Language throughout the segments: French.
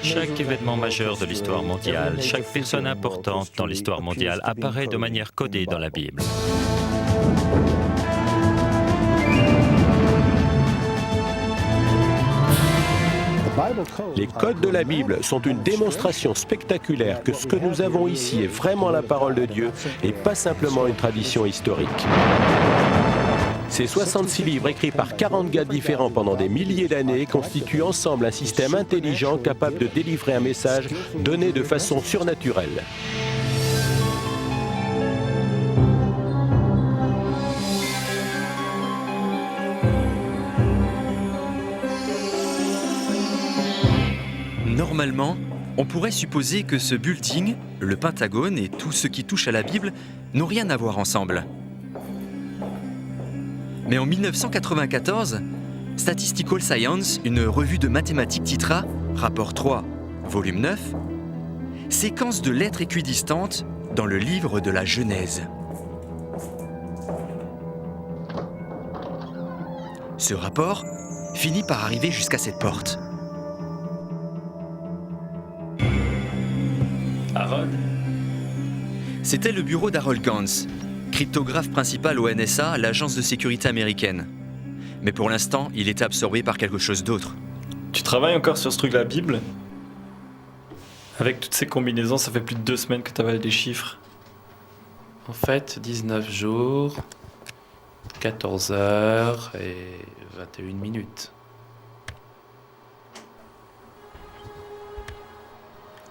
Chaque événement majeur de l'histoire mondiale, chaque personne importante dans l'histoire mondiale apparaît de manière codée dans la Bible. Les codes de la Bible sont une démonstration spectaculaire que ce que nous avons ici est vraiment la parole de Dieu et pas simplement une tradition historique. Ces 66 livres écrits par 40 gars différents pendant des milliers d'années constituent ensemble un système intelligent capable de délivrer un message donné de façon surnaturelle. Normalement, on pourrait supposer que ce bulletin, le Pentagone et tout ce qui touche à la Bible n'ont rien à voir ensemble. Mais en 1994, Statistical Science, une revue de mathématiques titra, rapport 3, volume 9, séquence de lettres équidistantes dans le livre de la Genèse. Ce rapport finit par arriver jusqu'à cette porte. Harold ? C'était le bureau d'Harold Gans, cryptographe principal au NSA, l'agence de sécurité américaine. Mais pour l'instant, il était absorbé par quelque chose d'autre. Tu travailles encore sur ce truc, la Bible ? Avec toutes ces combinaisons, ça fait plus de 2 semaines que tu avales des chiffres. En fait, 19 jours, 14 heures et 21 minutes.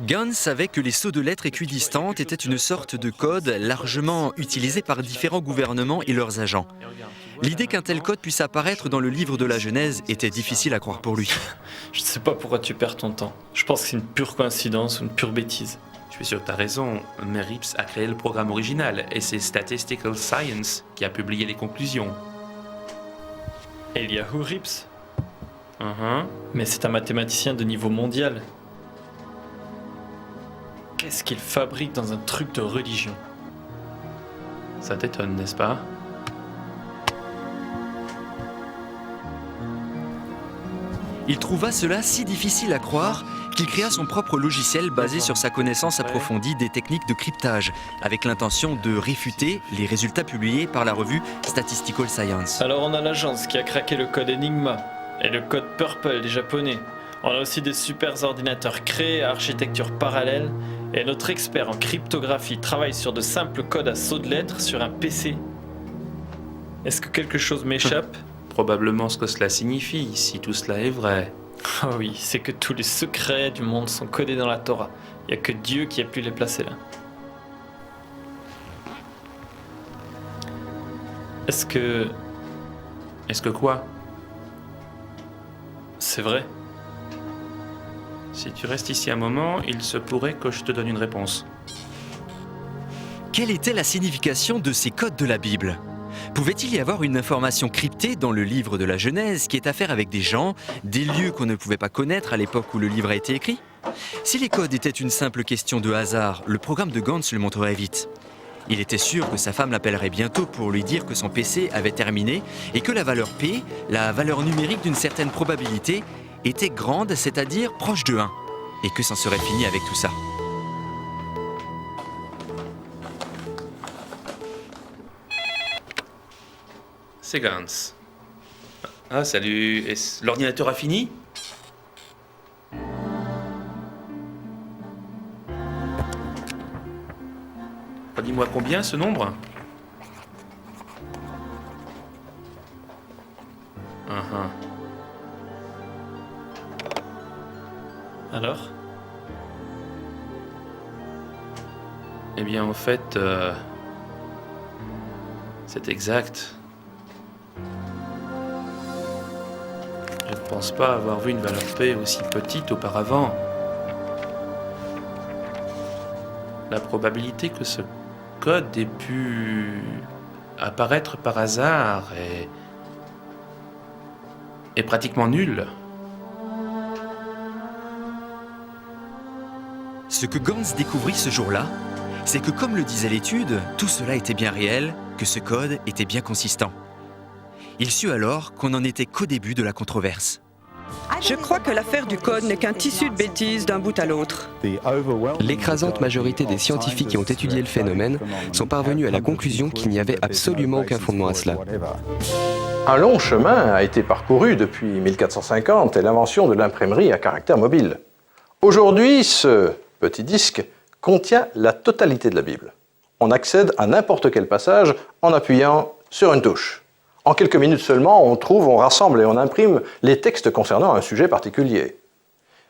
Gans savait que les sauts de lettres équidistantes étaient une sorte de code largement utilisé par différents gouvernements et leurs agents. L'idée qu'un tel code puisse apparaître dans le livre de la Genèse était difficile à croire pour lui. Je sais pas pourquoi tu perds ton temps. Je pense que c'est une pure coïncidence ou une pure bêtise. Je suis sûr que tu as raison, mais Rips a créé le programme original et c'est Statistical Science qui a publié les conclusions. Eliyahu Rips ? Mais c'est un mathématicien de niveau mondial. Qu'est-ce qu'il fabrique dans un truc de religion ? Ça t'étonne, n'est-ce pas ? Il trouva cela si difficile à croire qu'il créa son propre logiciel basé sur sa connaissance approfondie des techniques de cryptage, avec l'intention de réfuter les résultats publiés par la revue Statistical Science. Alors on a l'agence qui a craqué le code Enigma et le code Purple des Japonais. On a aussi des super ordinateurs créés à architecture parallèle et notre expert en cryptographie travaille sur de simples codes à sauts de lettres sur un PC. Est-ce que quelque chose m'échappe ? Probablement ce que cela signifie, si tout cela est vrai. Oh oui, c'est que tous les secrets du monde sont codés dans la Torah. Il n'y a que Dieu qui a pu les placer là. Est-ce que quoi ? c'est vrai ? Si tu restes ici un moment, il se pourrait que je te donne une réponse. Quelle était la signification de ces codes de la Bible ? Pouvait-il y avoir une information cryptée dans le livre de la Genèse qui ait affaire avec des gens, des lieux qu'on ne pouvait pas connaître à l'époque où le livre a été écrit ? Si les codes étaient une simple question de hasard, le programme de Gans le montrerait vite. Il était sûr que sa femme l'appellerait bientôt pour lui dire que son PC avait terminé et que la valeur P, la valeur numérique d'une certaine probabilité, était grande, c'est-à-dire proche de 1, et que c'en serait fini avec tout ça. C'est Gans. Ah, salut. L'ordinateur a fini ? Dis-moi combien ce nombre ? Alors ? Eh bien, en fait, c'est exact. Je ne pense pas avoir vu une valeur P aussi petite auparavant. La probabilité que ce code ait pu apparaître par hasard est pratiquement nulle. Ce que Gans découvrit ce jour-là, c'est que comme le disait l'étude, tout cela était bien réel, que ce code était bien consistant. Il sut alors qu'on n'en était qu'au début de la controverse. Je crois que l'affaire du code n'est qu'un tissu de bêtises d'un bout à l'autre. L'écrasante majorité des scientifiques qui ont étudié le phénomène sont parvenus à la conclusion qu'il n'y avait absolument aucun fondement à cela. Un long chemin a été parcouru depuis 1450 et l'invention de l'imprimerie à caractère mobile. Aujourd'hui, ce petit disque contient la totalité de la Bible. On accède à n'importe quel passage en appuyant sur une touche. En quelques minutes seulement, on trouve, on rassemble et on imprime les textes concernant un sujet particulier.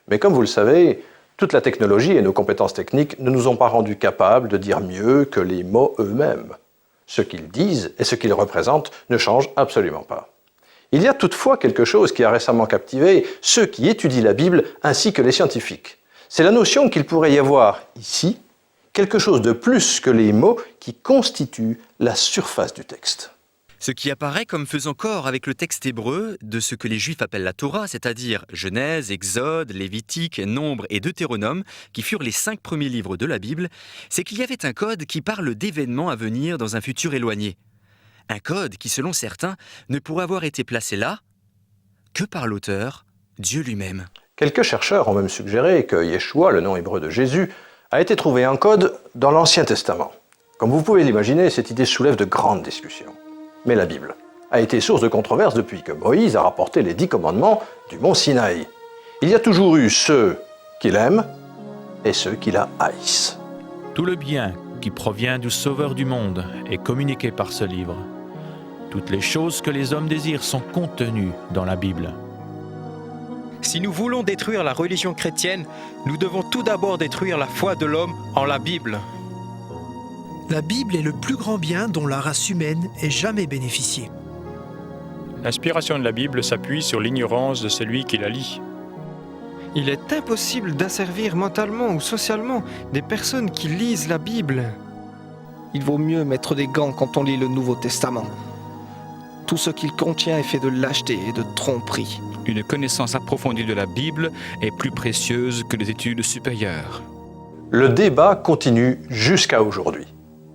Mais comme vous le savez, toute la technologie et nos compétences techniques ne nous ont pas rendus capables de dire mieux que les mots eux-mêmes. Ce qu'ils disent et ce qu'ils représentent ne changent absolument pas. Il y a toutefois quelque chose qui a récemment captivé ceux qui étudient la Bible ainsi que les scientifiques. C'est la notion qu'il pourrait y avoir ici quelque chose de plus que les mots qui constituent la surface du texte. Ce qui apparaît comme faisant corps avec le texte hébreu de ce que les Juifs appellent la Torah, c'est-à-dire Genèse, Exode, Lévitique, Nombre et Deutéronome, qui furent les 5 premiers livres de la Bible, c'est qu'il y avait un code qui parle d'événements à venir dans un futur éloigné. Un code qui, selon certains, ne pourrait avoir été placé là que par l'auteur, Dieu lui-même. Quelques chercheurs ont même suggéré que Yeshua, le nom hébreu de Jésus, a été trouvé en code dans l'Ancien Testament. Comme vous pouvez l'imaginer, cette idée soulève de grandes discussions. Mais la Bible a été source de controverses depuis que Moïse a rapporté les 10 commandements du mont Sinaï. Il y a toujours eu ceux qui l'aiment et ceux qui la haïssent. Tout le bien qui provient du Sauveur du monde est communiqué par ce livre. Toutes les choses que les hommes désirent sont contenues dans la Bible. Si nous voulons détruire la religion chrétienne, nous devons tout d'abord détruire la foi de l'homme en la Bible. La Bible est le plus grand bien dont la race humaine ait jamais bénéficié. L'inspiration de la Bible s'appuie sur l'ignorance de celui qui la lit. Il est impossible d'asservir mentalement ou socialement des personnes qui lisent la Bible. Il vaut mieux mettre des gants quand on lit le Nouveau Testament. Tout ce qu'il contient est fait de lâcheté et de tromperie. Une connaissance approfondie de la Bible est plus précieuse que les études supérieures. Le débat continue jusqu'à aujourd'hui.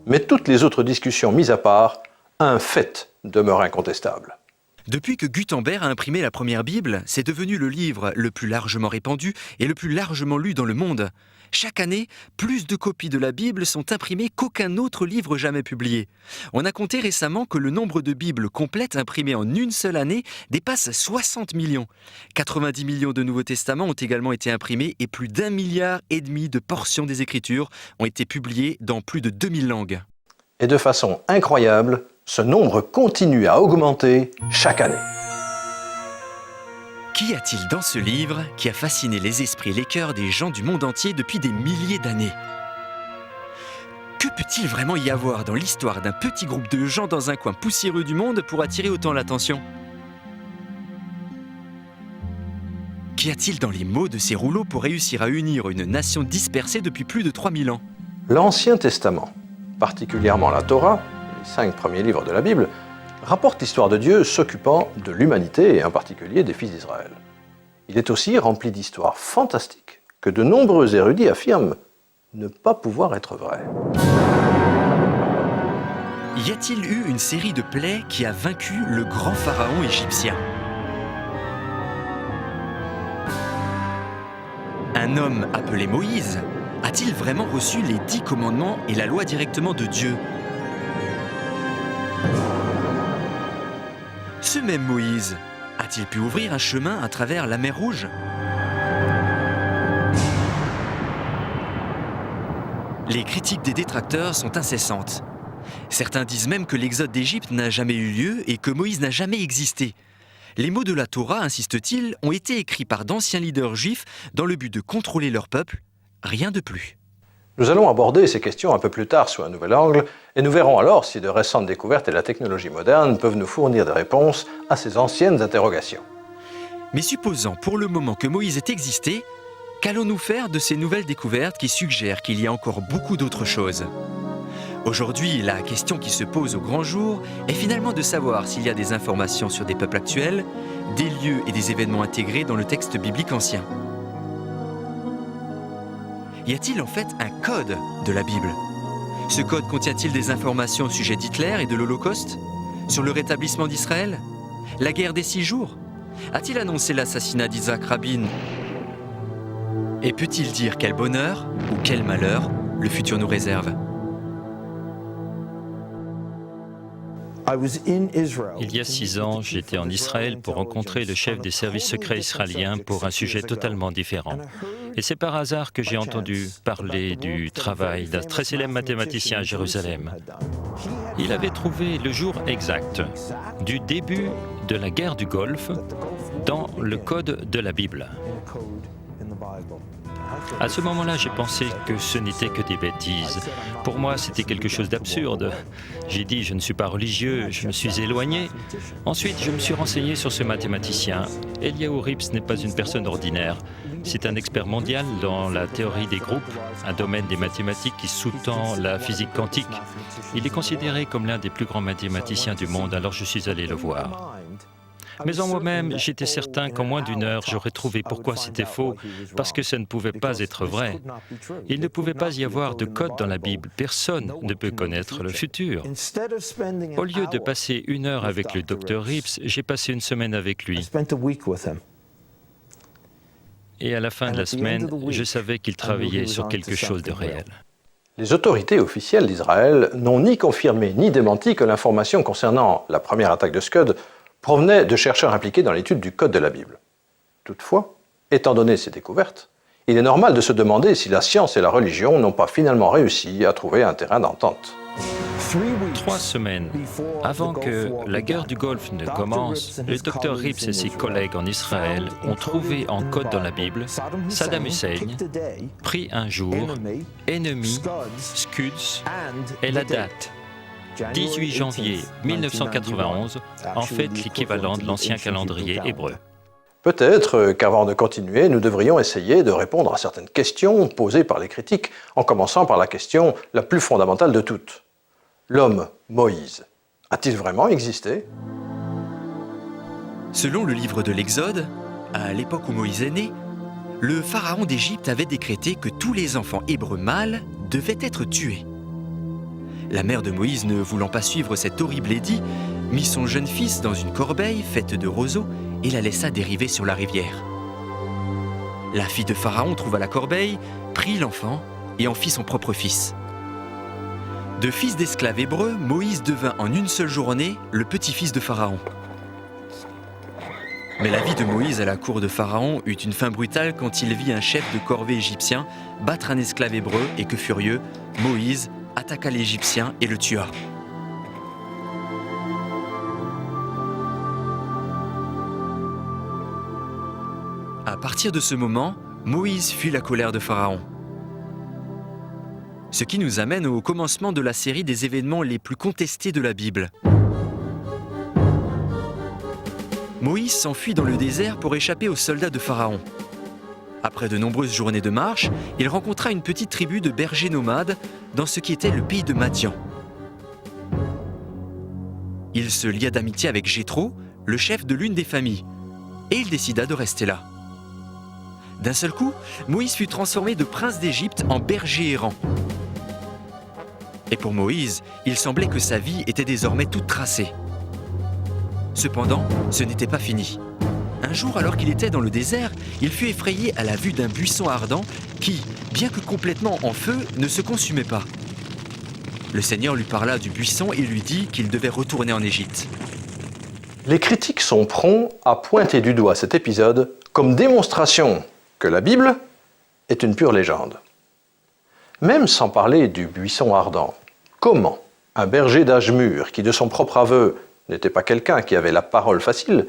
Mais toutes les autres discussions mises à part, un fait demeure incontestable. Depuis que Gutenberg a imprimé la première Bible, c'est devenu le livre le plus largement répandu et le plus largement lu dans le monde. Chaque année, plus de copies de la Bible sont imprimées qu'aucun autre livre jamais publié. On a compté récemment que le nombre de Bibles complètes imprimées en une seule année dépasse 60 millions. 90 millions de Nouveaux Testaments ont également été imprimés et plus d'1,5 milliard de portions des Écritures ont été publiées dans plus de 2000 langues. Et de façon incroyable, ce nombre continue à augmenter chaque année. Qu'y a-t-il dans ce livre qui a fasciné les esprits et les cœurs des gens du monde entier depuis des milliers d'années ? Que peut-il vraiment y avoir dans l'histoire d'un petit groupe de gens dans un coin poussiéreux du monde pour attirer autant l'attention ? Qu'y a-t-il dans les mots de ces rouleaux pour réussir à unir une nation dispersée depuis plus de 3000 ans ? L'Ancien Testament, particulièrement la Torah, les 5 premiers livres de la Bible, rapporte l'histoire de Dieu s'occupant de l'humanité et en particulier des fils d'Israël. Il est aussi rempli d'histoires fantastiques que de nombreux érudits affirment ne pas pouvoir être vraies. Y a-t-il eu une série de plaies qui a vaincu le grand pharaon égyptien ? Un homme appelé Moïse a-t-il vraiment reçu les 10 commandements et la loi directement de Dieu ? Ce même Moïse a-t-il pu ouvrir un chemin à travers la mer Rouge ? Les critiques des détracteurs sont incessantes. Certains disent même que l'exode d'Égypte n'a jamais eu lieu et que Moïse n'a jamais existé. Les mots de la Torah, insistent-ils, ont été écrits par d'anciens leaders juifs dans le but de contrôler leur peuple, rien de plus. Nous allons aborder ces questions un peu plus tard sous un nouvel angle et nous verrons alors si de récentes découvertes et la technologie moderne peuvent nous fournir des réponses à ces anciennes interrogations. Mais supposant pour le moment que Moïse ait existé, qu'allons-nous faire de ces nouvelles découvertes qui suggèrent qu'il y a encore beaucoup d'autres choses ? Aujourd'hui, la question qui se pose au grand jour est finalement de savoir s'il y a des informations sur des peuples actuels, des lieux et des événements intégrés dans le texte biblique ancien. Y a-t-il en fait un code de la Bible ? Ce code contient-il des informations au sujet d'Hitler et de l'Holocauste ? Sur le rétablissement d'Israël ? La guerre des 6 jours ? A-t-il annoncé l'assassinat d'Isaac Rabin? Et peut-il dire quel bonheur ou quel malheur le futur nous réserve? Il y a 6 ans, j'étais en Israël pour rencontrer le chef des services secrets israéliens pour un sujet totalement différent. Et c'est par hasard que j'ai entendu parler du travail d'un très célèbre mathématicien à Jérusalem. Il avait trouvé le jour exact du début de la guerre du Golfe dans le code de la Bible. À ce moment-là, j'ai pensé que ce n'était que des bêtises. Pour moi, c'était quelque chose d'absurde. J'ai dit, je ne suis pas religieux, je me suis éloigné. Ensuite, je me suis renseigné sur ce mathématicien. Eliyahu Rips n'est pas une personne ordinaire. C'est un expert mondial dans la théorie des groupes, un domaine des mathématiques qui sous-tend la physique quantique. Il est considéré comme l'un des plus grands mathématiciens du monde, alors je suis allé le voir. Mais en moi-même, j'étais certain qu'en moins d'1 heure, j'aurais trouvé pourquoi c'était faux, parce que ça ne pouvait pas être vrai. Il ne pouvait pas y avoir de code dans la Bible. Personne ne peut connaître le futur. Au lieu de passer 1 heure avec le Dr Rips, j'ai passé 1 semaine avec lui. Et à la fin de la semaine, je savais qu'il travaillait sur quelque chose de réel. Les autorités officielles d'Israël n'ont ni confirmé ni démenti que l'information concernant la première attaque de Scud provenait de chercheurs impliqués dans l'étude du code de la Bible. Toutefois, étant donné ces découvertes, il est normal de se demander si la science et la religion n'ont pas finalement réussi à trouver un terrain d'entente. 3 semaines avant que la guerre du Golfe ne commence, le Dr Rips et ses collègues en Israël ont trouvé en code dans la Bible Saddam Hussein, pris un jour, ennemi, Scuds et la date. 18 janvier 1991, en fait l'équivalent de l'ancien calendrier hébreu. Peut-être qu'avant de continuer, nous devrions essayer de répondre à certaines questions posées par les critiques, en commençant par la question la plus fondamentale de toutes. L'homme Moïse a-t-il vraiment existé? Selon le livre de l'Exode, à l'époque où Moïse est né, le pharaon d'Égypte avait décrété que tous les enfants hébreux mâles devaient être tués. La mère de Moïse, ne voulant pas suivre cet horrible édit, mit son jeune fils dans une corbeille faite de roseaux et la laissa dériver sur la rivière. La fille de Pharaon trouva la corbeille, prit l'enfant et en fit son propre fils. De fils d'esclaves hébreux, Moïse devint en une seule journée le petit-fils de Pharaon. Mais la vie de Moïse à la cour de Pharaon eut une fin brutale quand il vit un chef de corvée égyptien battre un esclave hébreu et que, furieux, Moïse attaqua l'Égyptien et le tua. À partir de ce moment, Moïse fuit la colère de Pharaon. Ce qui nous amène au commencement de la série des événements les plus contestés de la Bible. Moïse s'enfuit dans le désert pour échapper aux soldats de Pharaon. Après de nombreuses journées de marche, il rencontra une petite tribu de bergers nomades dans ce qui était le pays de Madian. Il se lia d'amitié avec Jéthro, le chef de l'une des familles, et il décida de rester là. D'un seul coup, Moïse fut transformé de prince d'Égypte en berger errant. Et pour Moïse, il semblait que sa vie était désormais toute tracée. Cependant, ce n'était pas fini. Un jour, alors qu'il était dans le désert, il fut effrayé à la vue d'un buisson ardent qui, bien que complètement en feu, ne se consumait pas. Le Seigneur lui parla du buisson et lui dit qu'il devait retourner en Égypte. Les critiques sont prompts à pointer du doigt cet épisode comme démonstration que la Bible est une pure légende. Même sans parler du buisson ardent, comment un berger d'âge mûr, qui de son propre aveu n'était pas quelqu'un qui avait la parole facile,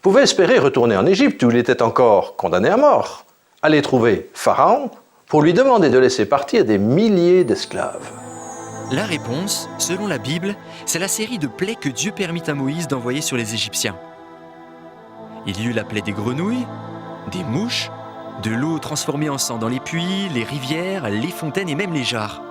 pouvait espérer retourner en Égypte où il était encore condamné à mort, aller trouver Pharaon pour lui demander de laisser partir des milliers d'esclaves? La réponse, selon la Bible, c'est la série de plaies que Dieu permit à Moïse d'envoyer sur les Égyptiens. Il y eut la plaie des grenouilles, des mouches, de l'eau transformée en sang dans les puits, les rivières, les fontaines et même les jarres.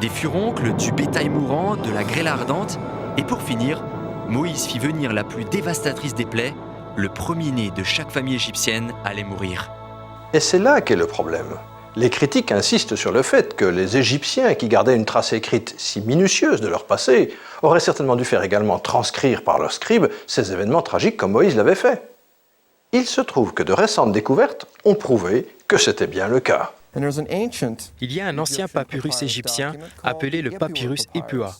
Des furoncles, du bétail mourant, de la grêle ardente, et pour finir, Moïse fit venir la plus dévastatrice des plaies, le premier-né de chaque famille égyptienne allait mourir. Et c'est là qu'est le problème. Les critiques insistent sur le fait que les Égyptiens, qui gardaient une trace écrite si minutieuse de leur passé, auraient certainement dû faire également transcrire par leurs scribes ces événements tragiques comme Moïse l'avait fait. Il se trouve que de récentes découvertes ont prouvé que c'était bien le cas. Il y a un ancien papyrus égyptien appelé le papyrus Ipua.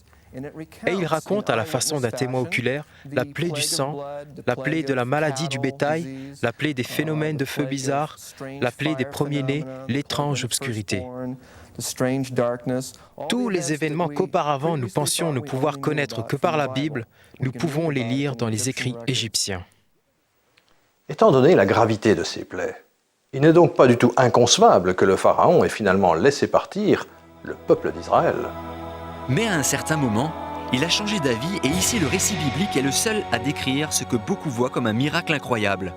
Et il raconte à la façon d'un témoin oculaire la plaie du sang, la plaie de la maladie du bétail, la plaie des phénomènes de feu bizarres, la plaie des premiers-nés, l'étrange obscurité. Tous les événements qu'auparavant nous pensions ne pouvoir connaître que par la Bible, nous pouvons les lire dans les écrits égyptiens. Étant donné la gravité de ces plaies, il n'est donc pas du tout inconcevable que le Pharaon ait finalement laissé partir le peuple d'Israël. Mais à un certain moment, il a changé d'avis et ici le récit biblique est le seul à décrire ce que beaucoup voient comme un miracle incroyable.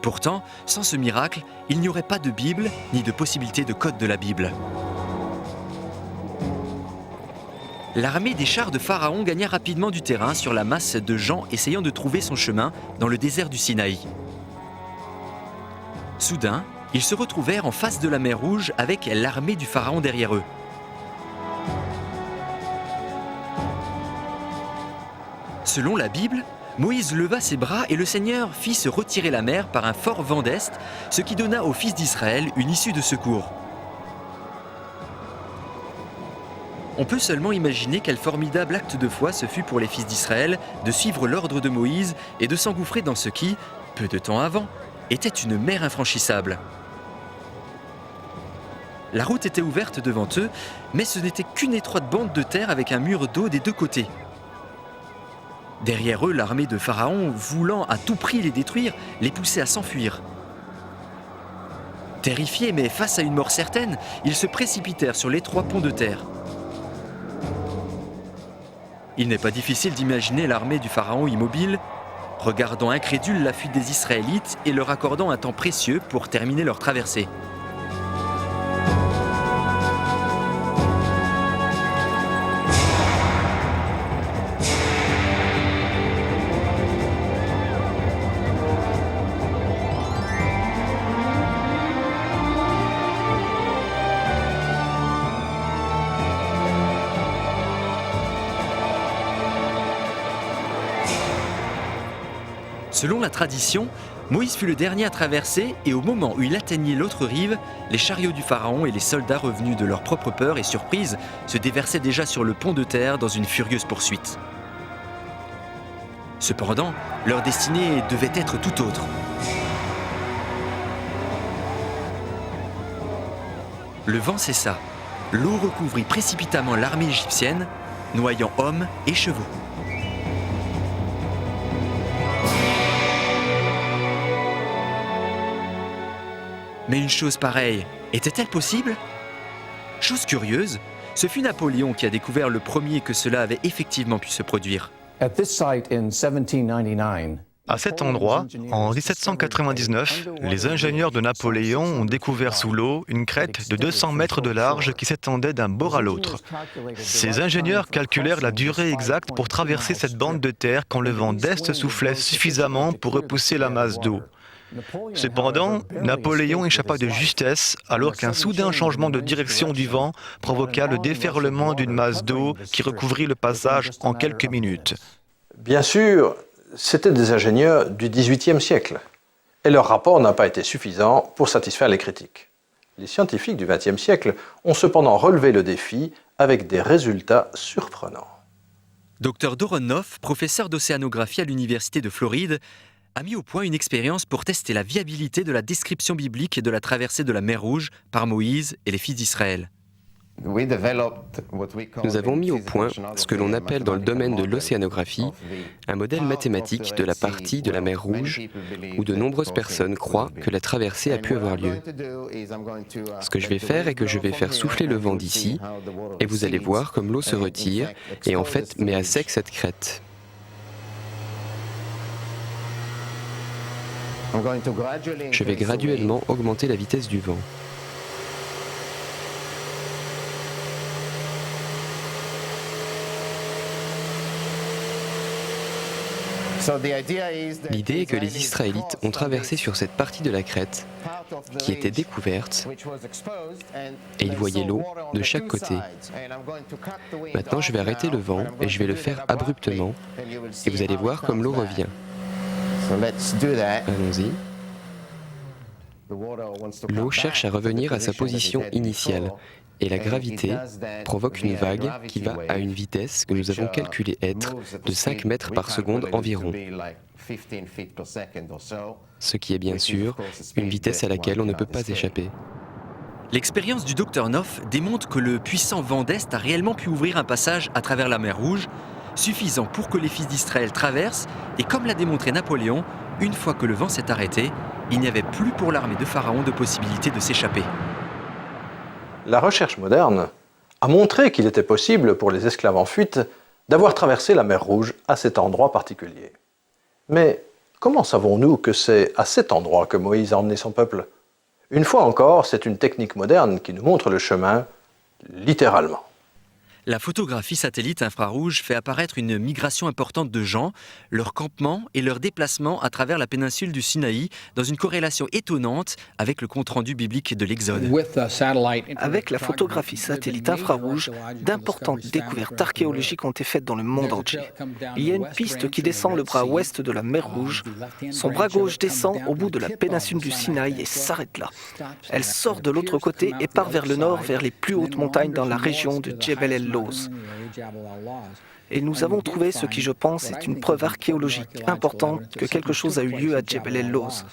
Pourtant, sans ce miracle, il n'y aurait pas de Bible ni de possibilité de code de la Bible. L'armée des chars de Pharaon gagna rapidement du terrain sur la masse de gens essayant de trouver son chemin dans le désert du Sinaï. Soudain, ils se retrouvèrent en face de la mer Rouge avec l'armée du Pharaon derrière eux. Selon la Bible, Moïse leva ses bras et le Seigneur fit se retirer la mer par un fort vent d'est, ce qui donna aux fils d'Israël une issue de secours. On peut seulement imaginer quel formidable acte de foi ce fut pour les fils d'Israël de suivre l'ordre de Moïse et de s'engouffrer dans ce qui, peu de temps avant, était une mer infranchissable. La route était ouverte devant eux, mais ce n'était qu'une étroite bande de terre avec un mur d'eau des deux côtés. Derrière eux, l'armée de Pharaon, voulant à tout prix les détruire, les poussait à s'enfuir. Terrifiés, mais face à une mort certaine, ils se précipitèrent sur l'étroit pont de terre. Il n'est pas difficile d'imaginer l'armée du Pharaon immobile, regardant incrédule la fuite des Israélites et leur accordant un temps précieux pour terminer leur traversée. Selon la tradition, Moïse fut le dernier à traverser et au moment où il atteignait l'autre rive, les chariots du Pharaon et les soldats revenus de leur propre peur et surprise se déversaient déjà sur le pont de terre dans une furieuse poursuite. Cependant, leur destinée devait être tout autre. Le vent cessa, l'eau recouvrit précipitamment l'armée égyptienne, noyant hommes et chevaux. Mais une chose pareille, était-elle possible? Chose curieuse, ce fut Napoléon qui a découvert le premier que cela avait effectivement pu se produire. À cet endroit, en 1799, les ingénieurs de Napoléon ont découvert sous l'eau une crête de 200 mètres de large qui s'étendait d'un bord à l'autre. Ces ingénieurs calculèrent la durée exacte pour traverser cette bande de terre quand le vent d'est soufflait suffisamment pour repousser la masse d'eau. Cependant, Napoléon échappa de justesse alors qu'un soudain changement de direction du vent provoqua le déferlement d'une masse d'eau qui recouvrit le passage en quelques minutes. Bien sûr, c'étaient des ingénieurs du XVIIIe siècle, et leur rapport n'a pas été suffisant pour satisfaire les critiques. Les scientifiques du XXe siècle ont cependant relevé le défi avec des résultats surprenants. Dr Doronoff, professeur d'océanographie à l'Université de Floride, a mis au point une expérience pour tester la viabilité de la description biblique de la traversée de la mer Rouge par Moïse et les fils d'Israël. Nous avons mis au point ce que l'on appelle dans le domaine de l'océanographie un modèle mathématique de la partie de la mer Rouge où de nombreuses personnes croient que la traversée a pu avoir lieu. Ce que je vais faire est que je vais faire souffler le vent d'ici et vous allez voir comme l'eau se retire et en fait met à sec cette crête. Je vais graduellement augmenter la vitesse du vent. L'idée est que les Israélites ont traversé sur cette partie de la crête qui était découverte et ils voyaient l'eau de chaque côté. Maintenant, je vais arrêter le vent et je vais le faire abruptement et vous allez voir comme l'eau revient. Allons-y. L'eau cherche à revenir à sa position initiale et la gravité provoque une vague qui va à une vitesse que nous avons calculée être de 5 mètres par seconde environ, ce qui est bien sûr une vitesse à laquelle on ne peut pas échapper. L'expérience du Dr Knopf démontre que le puissant vent d'Est a réellement pu ouvrir un passage à travers la mer Rouge, suffisant pour que les fils d'Israël traversent, et comme l'a démontré Napoléon, une fois que le vent s'est arrêté, il n'y avait plus pour l'armée de Pharaon de possibilité de s'échapper. La recherche moderne a montré qu'il était possible pour les esclaves en fuite d'avoir traversé la mer Rouge à cet endroit particulier. Mais comment savons-nous que c'est à cet endroit que Moïse a emmené son peuple ? Une fois encore, c'est une technique moderne qui nous montre le chemin, littéralement. La photographie satellite infrarouge fait apparaître une migration importante de gens, leur campement et leur déplacement à travers la péninsule du Sinaï dans une corrélation étonnante avec le compte-rendu biblique de l'Exode. Avec la photographie satellite infrarouge, d'importantes découvertes archéologiques ont été faites dans le monde entier. Il y a une piste qui descend le bras ouest de la mer Rouge. Son bras gauche descend au bout de la péninsule du Sinaï et s'arrête là. Elle sort de l'autre côté et part vers le nord, vers les plus hautes montagnes dans la région de Djebel el-Lawz. Et nous avons trouvé ce qui, je pense, est une preuve archéologique importante que quelque chose a eu lieu à Djebel el-Lawz.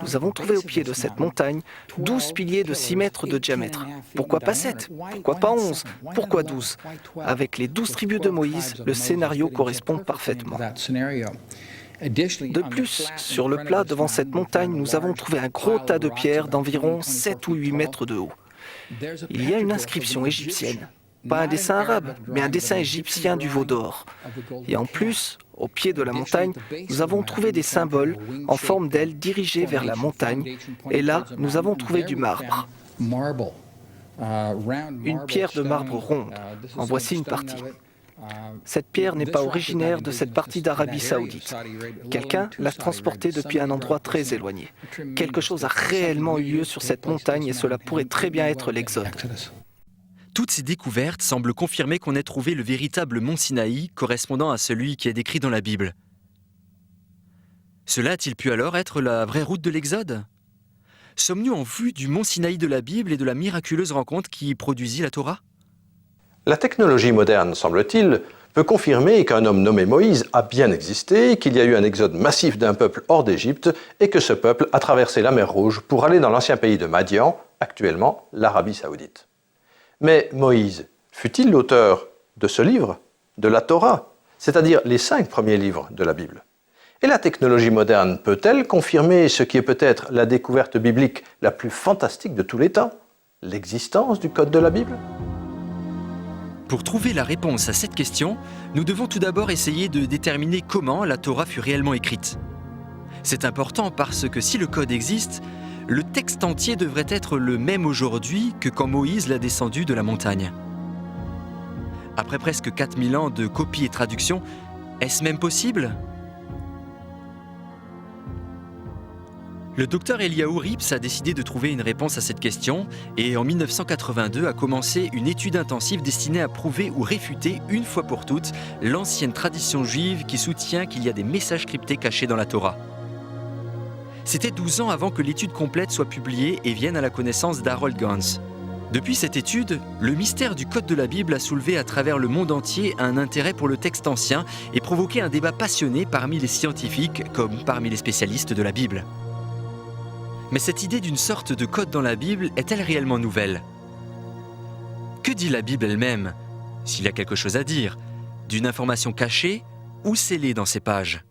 Nous avons trouvé au pied de cette montagne 12 piliers de 6 mètres de diamètre. Pourquoi pas 7 ? Pourquoi pas 11 ? Pourquoi 12 ? Avec les 12 tribus de Moïse, le scénario correspond parfaitement. De plus, sur le plat devant cette montagne, nous avons trouvé un gros tas de pierres d'environ 7 ou 8 mètres de haut. Il y a une inscription égyptienne. Pas un dessin arabe, mais un dessin égyptien du veau d'or. Et en plus, au pied de la montagne, nous avons trouvé des symboles en forme d'ailes dirigées vers la montagne. Et là, nous avons trouvé du marbre. Une pierre de marbre ronde. En voici une partie. Cette pierre n'est pas originaire de cette partie d'Arabie Saoudite. Quelqu'un l'a transportée depuis un endroit très éloigné. Quelque chose a réellement eu lieu sur cette montagne et cela pourrait très bien être l'Exode. Toutes ces découvertes semblent confirmer qu'on ait trouvé le véritable mont Sinaï correspondant à celui qui est décrit dans la Bible. Cela a-t-il pu alors être la vraie route de l'Exode ? Sommes-nous en vue du mont Sinaï de la Bible et de la miraculeuse rencontre qui produisit la Torah ? La technologie moderne, semble-t-il, peut confirmer qu'un homme nommé Moïse a bien existé, qu'il y a eu un exode massif d'un peuple hors d'Égypte et que ce peuple a traversé la mer Rouge pour aller dans l'ancien pays de Madian, actuellement l'Arabie Saoudite. Mais Moïse, fut-il l'auteur de ce livre, de la Torah, c'est-à-dire les 5 premiers livres de la Bible ? Et la technologie moderne peut-elle confirmer ce qui est peut-être la découverte biblique la plus fantastique de tous les temps, l'existence du code de la Bible ? Pour trouver la réponse à cette question, nous devons tout d'abord essayer de déterminer comment la Torah fut réellement écrite. C'est important parce que si le code existe, le texte entier devrait être le même aujourd'hui que quand Moïse l'a descendu de la montagne. Après presque 4000 ans de copies et traductions, est-ce même possible ? Le docteur Eliyahu Rips a décidé de trouver une réponse à cette question et en 1982 a commencé une étude intensive destinée à prouver ou réfuter une fois pour toutes l'ancienne tradition juive qui soutient qu'il y a des messages cryptés cachés dans la Torah. C'était 12 ans avant que l'étude complète soit publiée et vienne à la connaissance d'Harold Gans. Depuis cette étude, le mystère du code de la Bible a soulevé à travers le monde entier un intérêt pour le texte ancien et provoqué un débat passionné parmi les scientifiques comme parmi les spécialistes de la Bible. Mais cette idée d'une sorte de code dans la Bible est-elle réellement nouvelle ? Que dit la Bible elle-même, s'il y a quelque chose à dire, d'une information cachée ou scellée dans ses pages ?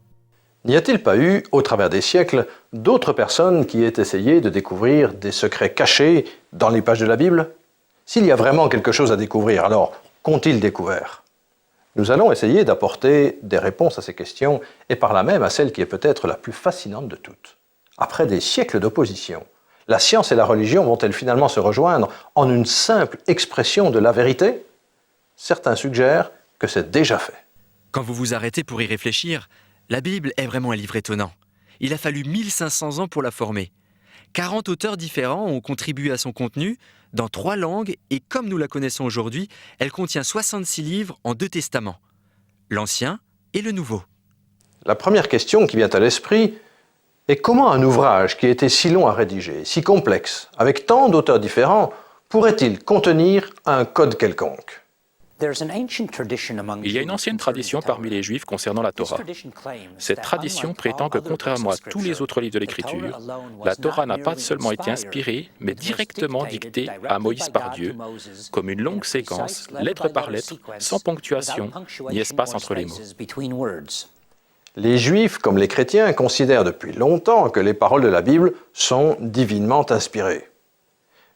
N'y a-t-il pas eu, au travers des siècles, d'autres personnes qui aient essayé de découvrir des secrets cachés dans les pages de la Bible ? S'il y a vraiment quelque chose à découvrir, alors qu'ont-ils découvert ? Nous allons essayer d'apporter des réponses à ces questions et par là même à celle qui est peut-être la plus fascinante de toutes. Après des siècles d'opposition, la science et la religion vont-elles finalement se rejoindre en une simple expression de la vérité ? Certains suggèrent que c'est déjà fait. Quand vous vous arrêtez pour y réfléchir, La Bible est vraiment un livre étonnant. Il a fallu 1500 ans pour la former. 40 auteurs différents ont contribué à son contenu dans 3 langues et comme nous la connaissons aujourd'hui, elle contient 66 livres en 2 testaments, l'Ancien et le Nouveau. La première question qui vient à l'esprit est comment un ouvrage qui a été si long à rédiger, si complexe, avec tant d'auteurs différents, pourrait-il contenir un code quelconque ? Il y a une ancienne tradition parmi les Juifs concernant la Torah. Cette tradition prétend que, contrairement à tous les autres livres de l'Écriture, la Torah n'a pas seulement été inspirée, mais directement dictée à Moïse par Dieu, comme une longue séquence, lettre par lettre, sans ponctuation ni espace entre les mots. Les Juifs, comme les chrétiens, considèrent depuis longtemps que les paroles de la Bible sont divinement inspirées.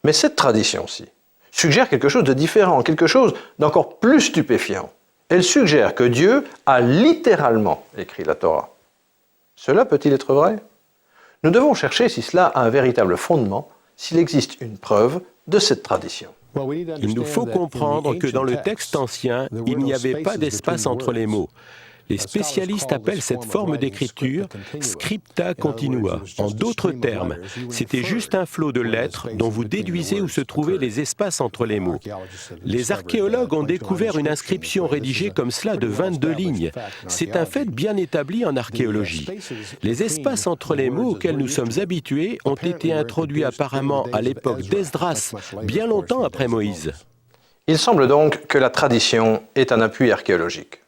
Mais cette tradition-ci suggère quelque chose de différent, quelque chose d'encore plus stupéfiant. Elle suggère que Dieu a littéralement écrit la Torah. Cela peut-il être vrai ? Nous devons chercher si cela a un véritable fondement, s'il existe une preuve de cette tradition. Il nous faut comprendre que dans le texte ancien, il n'y avait pas d'espace entre les mots. Les spécialistes appellent cette forme d'écriture scripta continua. En d'autres termes, c'était juste un flot de lettres dont vous déduisez où se trouvaient les espaces entre les mots. Les archéologues ont découvert une inscription rédigée comme cela de 22 lignes. C'est un fait bien établi en archéologie. Les espaces entre les mots auxquels nous sommes habitués ont été introduits apparemment à l'époque d'Esdras, bien longtemps après Moïse. Il semble donc que la tradition est un appui archéologique.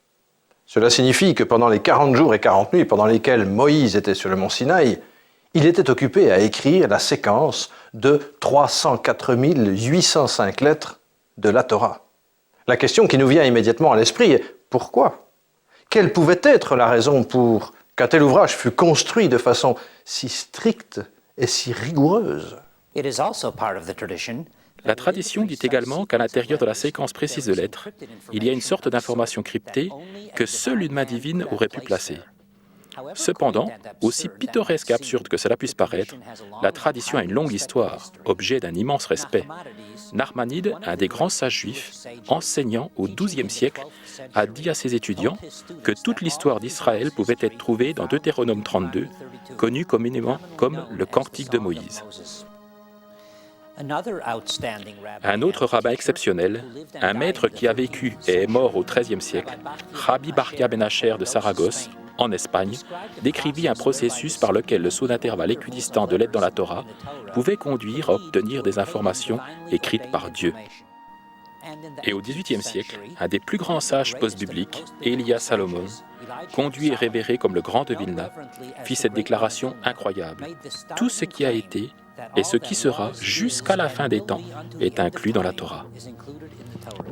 Cela signifie que pendant les 40 jours et 40 nuits pendant lesquels Moïse était sur le mont Sinaï, il était occupé à écrire la séquence de 304 805 lettres de la Torah. La question qui nous vient immédiatement à l'esprit est pourquoi ? Quelle pouvait être la raison pour qu'un tel ouvrage fût construit de façon si stricte et si rigoureuse ? La tradition dit également qu'à l'intérieur de la séquence précise de lettres, il y a une sorte d'information cryptée que seule une main divine aurait pu placer. Cependant, aussi pittoresque et absurde que cela puisse paraître, la tradition a une longue histoire, objet d'un immense respect. Narmanide, un des grands sages juifs, enseignant au XIIe siècle, a dit à ses étudiants que toute l'histoire d'Israël pouvait être trouvée dans Deutéronome 32, connu communément comme le Cantique de Moïse. Un autre rabbin exceptionnel, un maître qui a vécu et est mort au XIIIe siècle, Rabbi Barca ben Acher de Saragosse, en Espagne, décrivit un processus par lequel le saut d'intervalle équidistant de lettres dans la Torah pouvait conduire à obtenir des informations écrites par Dieu. Et au XVIIIe siècle, un des plus grands sages post-bibliques, Elias Salomon, conduit et révéré comme le grand de Vilna, fit cette déclaration incroyable. Tout ce qui a été et ce qui sera jusqu'à la fin des temps est inclus dans la Torah.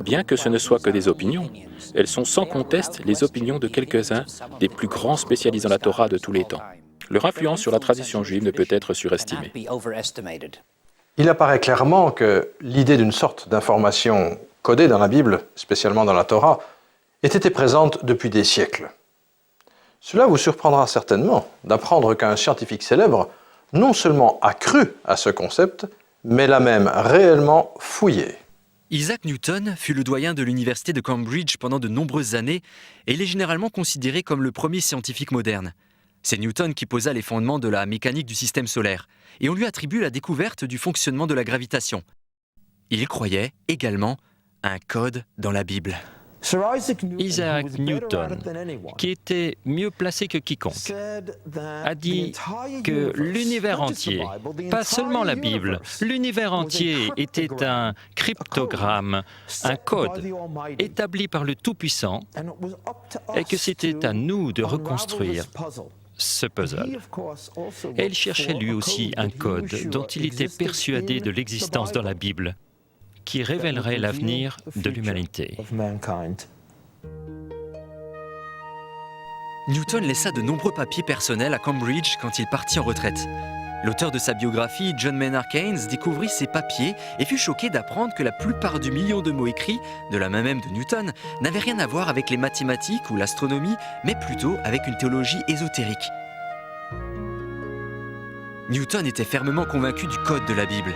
Bien que ce ne soit que des opinions, elles sont sans conteste les opinions de quelques-uns des plus grands spécialistes dans la Torah de tous les temps. Leur influence sur la tradition juive ne peut être surestimée. Il apparaît clairement que l'idée d'une sorte d'information codée dans la Bible, spécialement dans la Torah, ait été présente depuis des siècles. Cela vous surprendra certainement d'apprendre qu'un scientifique célèbre non seulement a cru à ce concept, mais l'a même réellement fouillé. Isaac Newton fut le doyen de l'université de Cambridge pendant de nombreuses années et il est généralement considéré comme le premier scientifique moderne. C'est Newton qui posa les fondements de la mécanique du système solaire et on lui attribue la découverte du fonctionnement de la gravitation. Il croyait également à un code dans la Bible. Isaac Newton, qui était mieux placé que quiconque, a dit que l'univers entier, pas seulement la Bible, l'univers entier était un cryptogramme, un code établi par le Tout-Puissant et que c'était à nous de reconstruire ce puzzle. Et il cherchait lui aussi un code dont il était persuadé de l'existence dans la Bible, qui révélerait l'avenir de l'humanité. Newton laissa de nombreux papiers personnels à Cambridge quand il partit en retraite. L'auteur de sa biographie, John Maynard Keynes, découvrit ces papiers et fut choqué d'apprendre que la plupart du million de mots écrits, de la main même de Newton, n'avaient rien à voir avec les mathématiques ou l'astronomie, mais plutôt avec une théologie ésotérique. Newton était fermement convaincu du code de la Bible.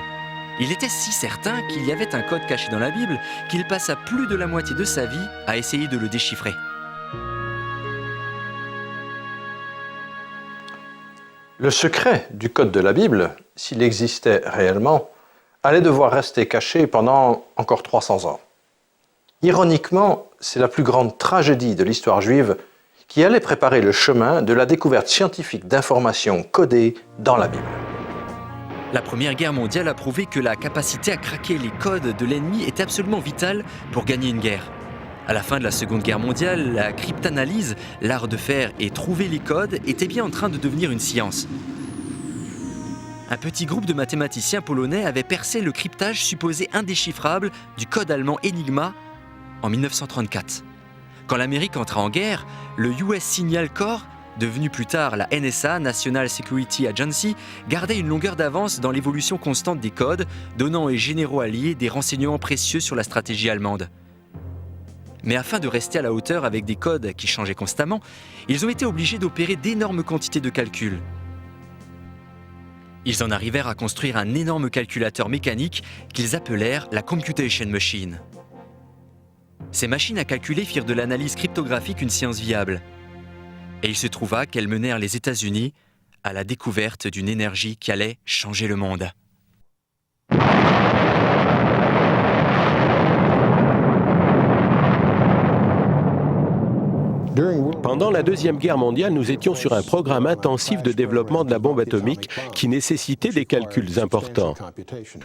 Il était si certain qu'il y avait un code caché dans la Bible qu'il passa plus de la moitié de sa vie à essayer de le déchiffrer. Le secret du code de la Bible, s'il existait réellement, allait devoir rester caché pendant encore 300 ans. Ironiquement, c'est la plus grande tragédie de l'histoire juive qui allait préparer le chemin de la découverte scientifique d'informations codées dans la Bible. La Première Guerre mondiale a prouvé que la capacité à craquer les codes de l'ennemi est absolument vitale pour gagner une guerre. À la fin de la Seconde Guerre mondiale, la cryptanalyse, l'art de faire et trouver les codes, était bien en train de devenir une science. Un petit groupe de mathématiciens polonais avait percé le cryptage supposé indéchiffrable du code allemand Enigma en 1934. Quand l'Amérique entra en guerre, le US Signal Corps, devenu plus tard la NSA, National Security Agency, gardait une longueur d'avance dans l'évolution constante des codes, donnant aux généraux alliés des renseignements précieux sur la stratégie allemande. Mais afin de rester à la hauteur avec des codes qui changeaient constamment, ils ont été obligés d'opérer d'énormes quantités de calculs. Ils en arrivèrent à construire un énorme calculateur mécanique qu'ils appelèrent la Computation Machine. Ces machines à calculer firent de l'analyse cryptographique une science viable. Et il se trouva qu'elles menèrent les États-Unis à la découverte d'une énergie qui allait changer le monde. Pendant la Deuxième Guerre mondiale, nous étions sur un programme intensif de développement de la bombe atomique qui nécessitait des calculs importants.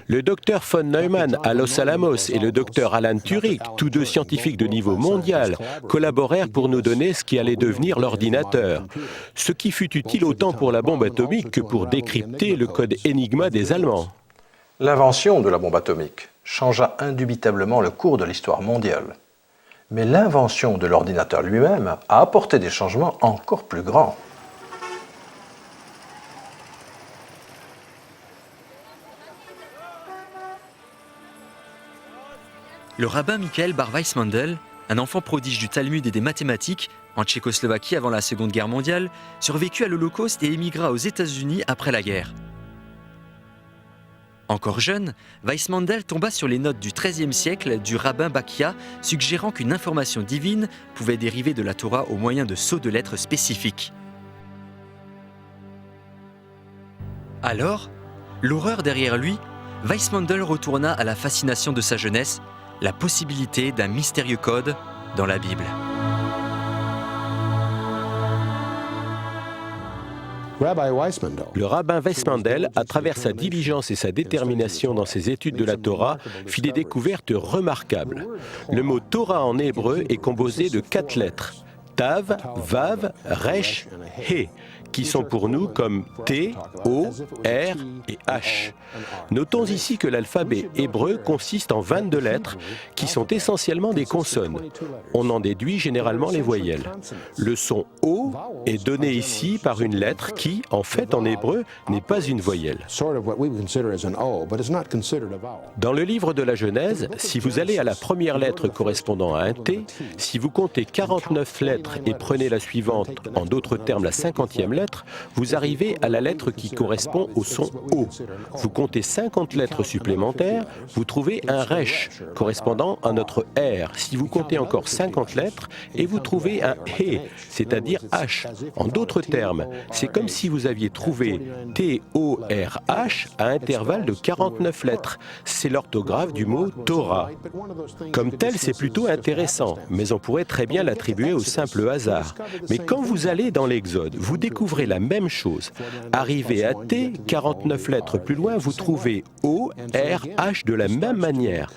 Le docteur von Neumann à Los Alamos et le docteur Alan Turing, tous deux scientifiques de niveau mondial, collaborèrent pour nous donner ce qui allait devenir l'ordinateur, ce qui fut utile autant pour la bombe atomique que pour décrypter le code Enigma des Allemands. L'invention de la bombe atomique changea indubitablement le cours de l'histoire mondiale. Mais l'invention de l'ordinateur lui-même a apporté des changements encore plus grands. Le rabbin Michael bar Weissmandel, un enfant prodige du Talmud et des mathématiques, en Tchécoslovaquie avant la Seconde Guerre mondiale, survécut à l'Holocauste et émigra aux États-Unis après la guerre. Encore jeune, Weissmandel tomba sur les notes du XIIIe siècle du rabbin Bakia, suggérant qu'une information divine pouvait dériver de la Torah au moyen de sceaux de lettres spécifiques. Alors, l'horreur derrière lui, Weissmandel retourna à la fascination de sa jeunesse, la possibilité d'un mystérieux code dans la Bible. Le rabbin Weissmandel, à travers sa diligence et sa détermination dans ses études de la Torah, fit des découvertes remarquables. Le mot Torah en hébreu est composé de 4 lettres, Tav, Vav, Resh, He, qui sont pour nous comme T, O, R et H. Notons ici que l'alphabet hébreu consiste en 22 lettres qui sont essentiellement des consonnes. On en déduit généralement les voyelles. Le son O est donné ici par une lettre qui, en fait en hébreu, n'est pas une voyelle. Dans le livre de la Genèse, si vous allez à la première lettre correspondant à un T, si vous comptez 49 lettres et prenez la suivante, en d'autres termes la 50e lettre, vous arrivez à la lettre qui correspond au son O. Vous comptez 50 lettres supplémentaires, vous trouvez un Resh correspondant à notre R. Si vous comptez encore 50 lettres, et vous trouvez un He, c'est-à-dire H. En d'autres termes, c'est comme si vous aviez trouvé T-O-R-H à intervalle de 49 lettres. C'est l'orthographe du mot Torah. Comme tel, c'est plutôt intéressant, mais on pourrait très bien l'attribuer au simple hasard. Mais quand vous allez dans l'Exode, vous découvrez la même chose. Arrivé à T, 49 lettres plus loin, vous trouvez O, R, H de la même manière.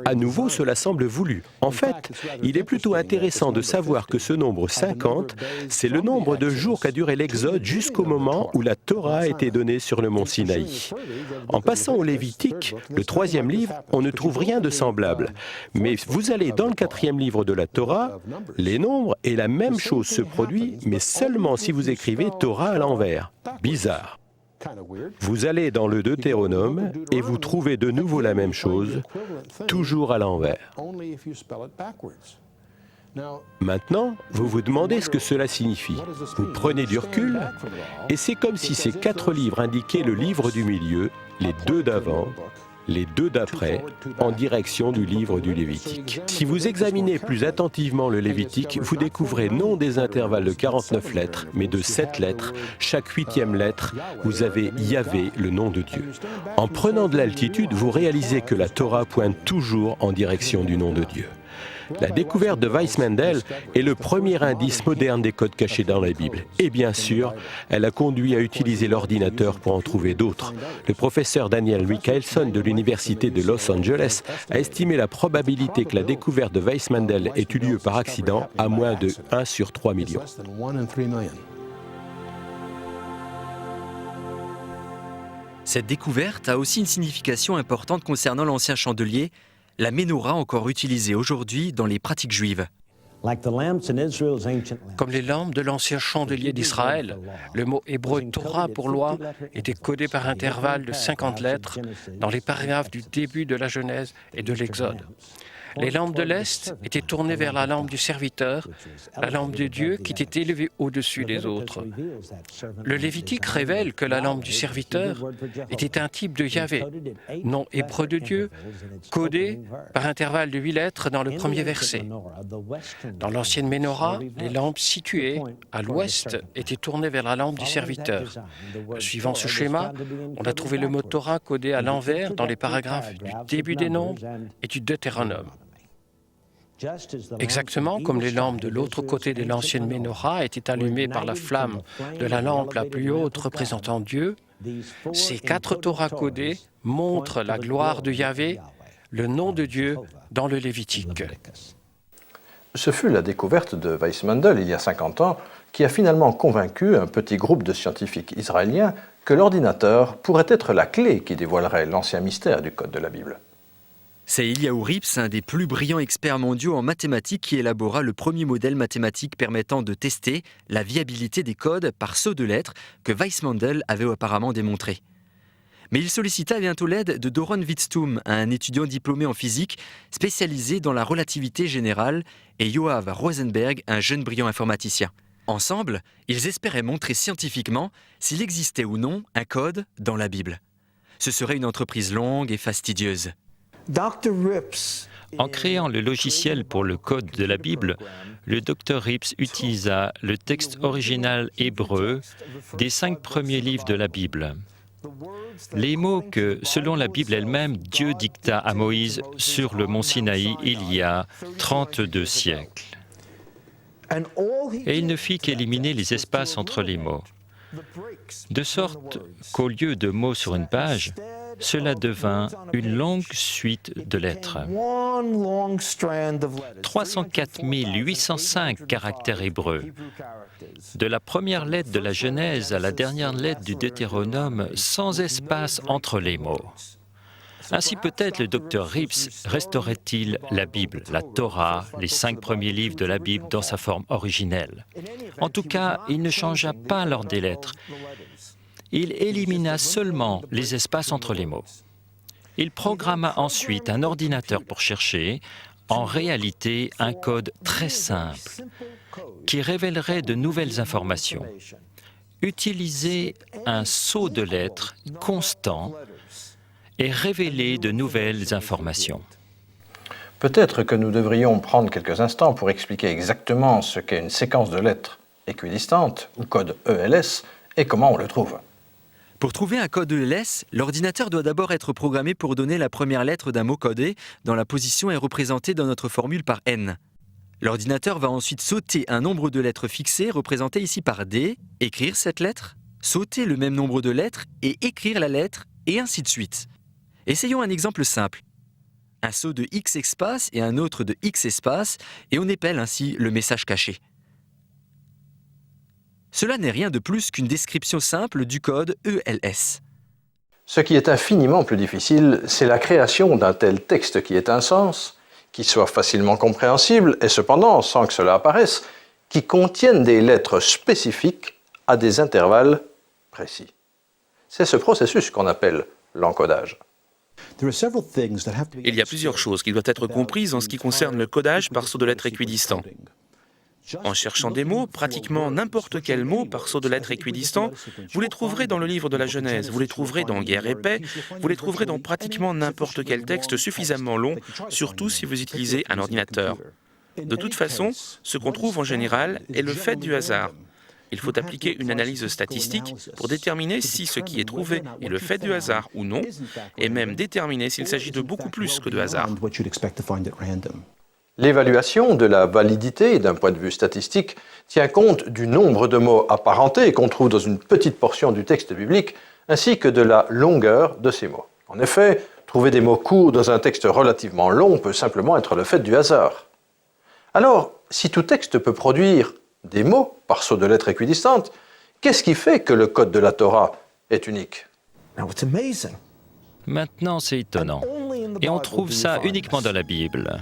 À nouveau, cela semble voulu. En fait, il est plutôt intéressant de savoir que ce nombre 50, c'est le nombre de jours qu'a duré l'Exode jusqu'au moment où la Torah a été donnée sur le mont Sinaï. En passant au Lévitique, le 3e livre, on ne trouve rien de semblable. Mais vous allez dans le 4e livre de la Torah, les nombres et la même chose se produit, mais seulement si vous écrivez Torah à l'envers. Bizarre. Vous allez dans le Deutéronome et vous trouvez de nouveau la même chose, toujours à l'envers. Maintenant, vous vous demandez ce que cela signifie. Vous prenez du recul et c'est comme si ces 4 livres indiquaient le livre du milieu, les 2 d'avant les deux d'après, en direction du livre du Lévitique. Si vous examinez plus attentivement le Lévitique, vous découvrez non des intervalles de 49 lettres, mais de 7 lettres. Chaque 8e lettre, vous avez Yahvé, le nom de Dieu. En prenant de l'altitude, vous réalisez que la Torah pointe toujours en direction du nom de Dieu. La découverte de Weissmandel est le premier indice moderne des codes cachés dans la Bible. Et bien sûr, elle a conduit à utiliser l'ordinateur pour en trouver d'autres. Le professeur Daniel Michelson de l'Université de Los Angeles a estimé la probabilité que la découverte de Weissmandel ait eu lieu par accident à moins de 1 sur 3 millions. Cette découverte a aussi une signification importante concernant l'ancien chandelier, la menorah encore utilisée aujourd'hui dans les pratiques juives. Comme les lampes de l'ancien chandelier d'Israël, le mot hébreu Torah pour loi était codé par intervalles de 50 lettres dans les paragraphes du début de la Genèse et de l'Exode. Les lampes de l'Est étaient tournées vers la lampe du serviteur, la lampe de Dieu qui était élevée au-dessus des autres. Le Lévitique révèle que la lampe du serviteur était un type de Yahvé, nom hébreu de Dieu, codé par intervalle de 8 lettres dans le premier verset. Dans l'ancienne Ménorah, les lampes situées à l'ouest étaient tournées vers la lampe du serviteur. Suivant ce schéma, on a trouvé le mot Torah codé à l'envers dans les paragraphes du début des Nombres et du Deutéronome. Exactement comme les lampes de l'autre côté de l'ancienne Ménorah étaient allumées par la flamme de la lampe la plus haute représentant Dieu, ces 4 Torahs codés montrent la gloire de Yahvé, le nom de Dieu dans le Lévitique. Ce fut la découverte de Weissmandel il y a 50 ans qui a finalement convaincu un petit groupe de scientifiques israéliens que l'ordinateur pourrait être la clé qui dévoilerait l'ancien mystère du code de la Bible. C'est Eliyahu Rips, un des plus brillants experts mondiaux en mathématiques, qui élabora le premier modèle mathématique permettant de tester la viabilité des codes par saut de lettres que Weissmandel avait apparemment démontré. Mais il sollicita bientôt l'aide de Doron Witztum, un étudiant diplômé en physique spécialisé dans la relativité générale, et Yoav Rosenberg, un jeune brillant informaticien. Ensemble, ils espéraient montrer scientifiquement s'il existait ou non un code dans la Bible. Ce serait une entreprise longue et fastidieuse. En créant le logiciel pour le code de la Bible, le Dr Rips utilisa le texte original hébreu des 5 premiers livres de la Bible. Les mots que, selon la Bible elle-même, Dieu dicta à Moïse sur le mont Sinaï il y a 32 siècles. Et il ne fit qu'éliminer les espaces entre les mots, de sorte qu'au lieu de mots sur une page, cela devint une longue suite de lettres. 304 805 caractères hébreux. De la première lettre de la Genèse à la dernière lettre du Deutéronome, sans espace entre les mots. Ainsi peut-être le Dr Rips restaurait-il la Bible, la Torah, les 5 premiers livres de la Bible dans sa forme originelle. En tout cas, il ne changea pas l'ordre des lettres. Il élimina seulement les espaces entre les mots. Il programma ensuite un ordinateur pour chercher, en réalité, un code très simple qui révélerait de nouvelles informations. Utiliser un saut de lettres constant et révéler de nouvelles informations. Peut-être que nous devrions prendre quelques instants pour expliquer exactement ce qu'est une séquence de lettres équidistantes, ou code ELS, et comment on le trouve. Pour trouver un code ELS, l'ordinateur doit d'abord être programmé pour donner la première lettre d'un mot codé dont la position est représentée dans notre formule par n. L'ordinateur va ensuite sauter un nombre de lettres fixées, représenté ici par D, écrire cette lettre, sauter le même nombre de lettres et écrire la lettre, et ainsi de suite. Essayons un exemple simple. Un saut de X espace et un autre de X espace, et on épelle ainsi le message caché. Cela n'est rien de plus qu'une description simple du code ELS. Ce qui est infiniment plus difficile, c'est la création d'un tel texte qui ait un sens, qui soit facilement compréhensible et cependant, sans que cela apparaisse, qui contienne des lettres spécifiques à des intervalles précis. C'est ce processus qu'on appelle l'encodage. Il y a plusieurs choses qui doivent être comprises en ce qui concerne le codage par saut de lettres équidistant. En cherchant des mots, pratiquement n'importe quel mot par saut de lettres équidistant, vous les trouverez dans le livre de la Genèse, vous les trouverez dans Guerre et paix, vous les trouverez dans pratiquement n'importe quel texte suffisamment long, surtout si vous utilisez un ordinateur. De toute façon, ce qu'on trouve en général est le fait du hasard. Il faut appliquer une analyse statistique pour déterminer si ce qui est trouvé est le fait du hasard ou non, et même déterminer s'il s'agit de beaucoup plus que de hasard. L'évaluation de la validité d'un point de vue statistique tient compte du nombre de mots apparentés qu'on trouve dans une petite portion du texte biblique, ainsi que de la longueur de ces mots. En effet, trouver des mots courts dans un texte relativement long peut simplement être le fait du hasard. Alors, si tout texte peut produire des mots par saut de lettres équidistantes, qu'est-ce qui fait que le code de la Torah est unique? Maintenant, c'est étonnant. Et on trouve ça uniquement dans la Bible.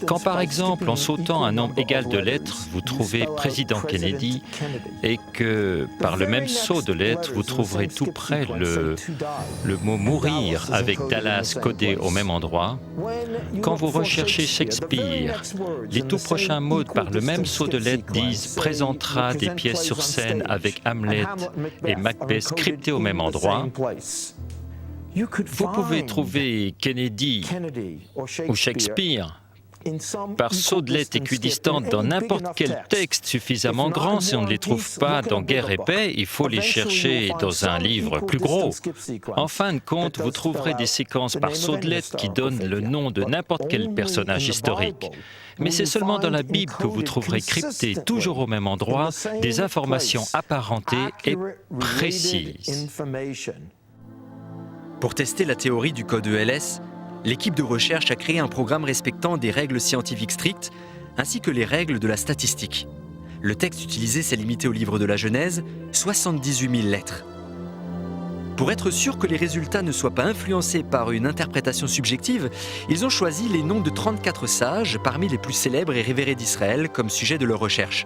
Quand par exemple, en sautant un nombre égal de lettres, vous trouvez président Kennedy, et que par le même saut de lettres, vous trouverez tout près le mot mourir avec Dallas codé au même endroit, quand vous recherchez Shakespeare, les tout prochains mots par le même saut de lettres disent présentera des pièces sur scène avec Hamlet et Macbeth scriptés au même endroit. Vous pouvez trouver Kennedy ou Shakespeare par saut de lettres équidistantes dans n'importe quel texte suffisamment grand. Si on ne les trouve pas dans Guerre et paix, il faut les chercher dans un livre plus gros. En fin de compte, vous trouverez des séquences par saut de lettres qui donnent le nom de n'importe quel personnage historique. Mais c'est seulement dans la Bible que vous trouverez cryptées, toujours au même endroit, des informations apparentées et précises. Pour tester la théorie du code ELS, l'équipe de recherche a créé un programme respectant des règles scientifiques strictes, ainsi que les règles de la statistique. Le texte utilisé s'est limité au livre de la Genèse, 78 000 lettres. Pour être sûr que les résultats ne soient pas influencés par une interprétation subjective, ils ont choisi les noms de 34 sages parmi les plus célèbres et révérés d'Israël comme sujet de leur recherche.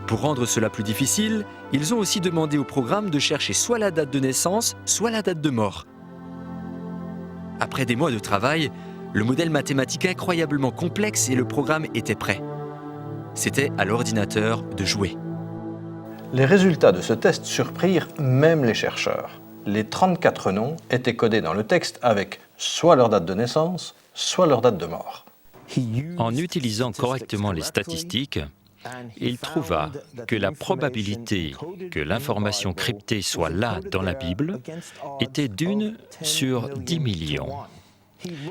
Pour rendre cela plus difficile, ils ont aussi demandé au programme de chercher soit la date de naissance, soit la date de mort. Après des mois de travail, le modèle mathématique incroyablement complexe et le programme était prêt. C'était à l'ordinateur de jouer. Les résultats de ce test surprirent même les chercheurs. Les 34 noms étaient codés dans le texte avec soit leur date de naissance, soit leur date de mort. En utilisant correctement les statistiques, il trouva que la probabilité que l'information cryptée soit là dans la Bible était d'1 sur 10 millions.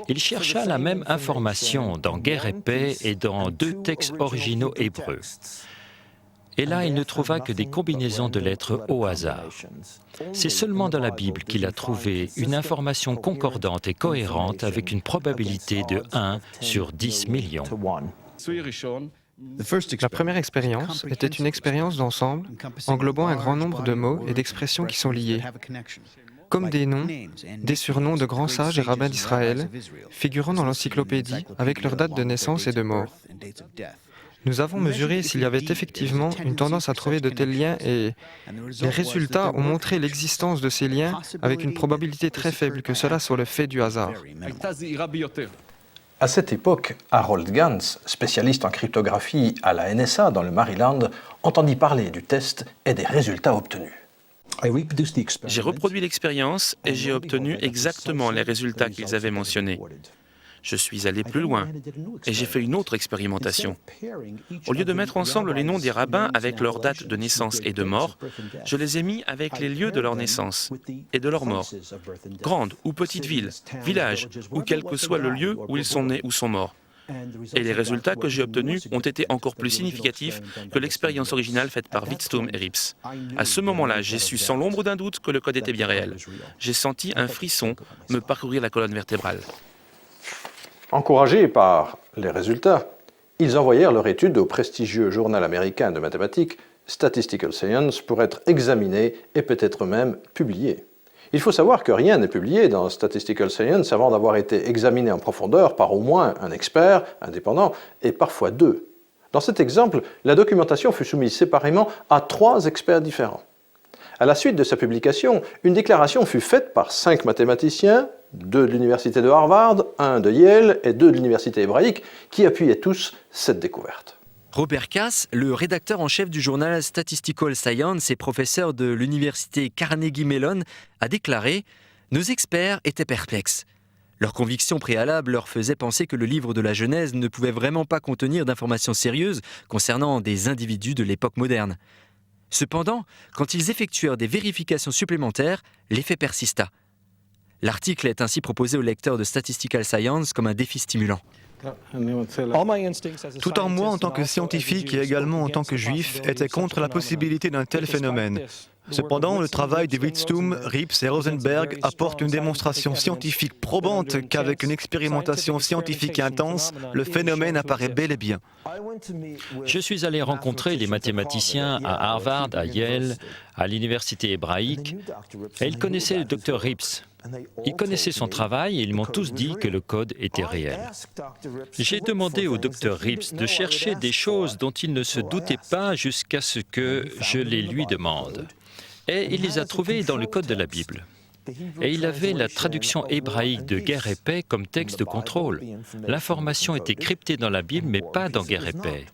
Il chercha la même information dans Guerre et paix et dans 2 textes originaux hébreux. Et là, il ne trouva que des combinaisons de lettres au hasard. C'est seulement dans la Bible qu'il a trouvé une information concordante et cohérente avec une probabilité de 1 sur 10 millions. La première expérience était une expérience d'ensemble englobant un grand nombre de mots et d'expressions qui sont liés, comme des noms, des surnoms de grands sages et rabbins d'Israël, figurant dans l'encyclopédie avec leur date de naissance et de mort. Nous avons mesuré s'il y avait effectivement une tendance à trouver de tels liens et les résultats ont montré l'existence de ces liens avec une probabilité très faible que cela soit le fait du hasard. À cette époque, Harold Gans, spécialiste en cryptographie à la NSA dans le Maryland, entendit parler du test et des résultats obtenus. J'ai reproduit l'expérience et j'ai obtenu exactement les résultats qu'ils avaient mentionnés. Je suis allé plus loin et j'ai fait une autre expérimentation. Au lieu de mettre ensemble les noms des rabbins avec leur date de naissance et de mort, je les ai mis avec les lieux de leur naissance et de leur mort. Grande ou petite ville, village ou quel que soit le lieu où ils sont nés ou sont morts. Et les résultats que j'ai obtenus ont été encore plus significatifs que l'expérience originale faite par Witztum et Rips. À ce moment-là, j'ai su sans l'ombre d'un doute que le code était bien réel. J'ai senti un frisson me parcourir la colonne vertébrale. Encouragés par les résultats, ils envoyèrent leur étude au prestigieux journal américain de mathématiques Statistical Science pour être examinée et peut-être même publiée. Il faut savoir que rien n'est publié dans Statistical Science avant d'avoir été examiné en profondeur par au moins un expert indépendant et parfois 2. Dans cet exemple, la documentation fut soumise séparément à 3 experts différents. À la suite de sa publication, une déclaration fut faite par 5 mathématiciens 2 de l'université de Harvard, 1 de Yale et 2 de l'université hébraïque, qui appuyaient tous cette découverte. Robert Cass, le rédacteur en chef du journal Statistical Science et professeur de l'université Carnegie Mellon, a déclaré « Nos experts étaient perplexes. Leurs convictions préalables leur faisaient penser que le livre de la Genèse ne pouvait vraiment pas contenir d'informations sérieuses concernant des individus de l'époque moderne. Cependant, quand ils effectuèrent des vérifications supplémentaires, l'effet persista. L'article est ainsi proposé aux lecteurs de Statistical Science comme un défi stimulant. Tout en moi, en tant que scientifique et également en tant que juif, était contre la possibilité d'un tel phénomène. Cependant, le travail de Witztum, Rips et Rosenberg apporte une démonstration scientifique probante qu'avec une expérimentation scientifique intense, le phénomène apparaît bel et bien. Je suis allé rencontrer les mathématiciens à Harvard, à Yale, à l'université hébraïque, et ils connaissaient le docteur Rips. Ils connaissaient son travail et ils m'ont tous dit que le code était réel. J'ai demandé au docteur Rips de chercher des choses dont il ne se doutait pas jusqu'à ce que je les lui demande. Et il les a trouvées dans le code de la Bible. Et il avait la traduction hébraïque de Guerre et Paix comme texte de contrôle. L'information était cryptée dans la Bible, mais pas dans Guerre et Paix.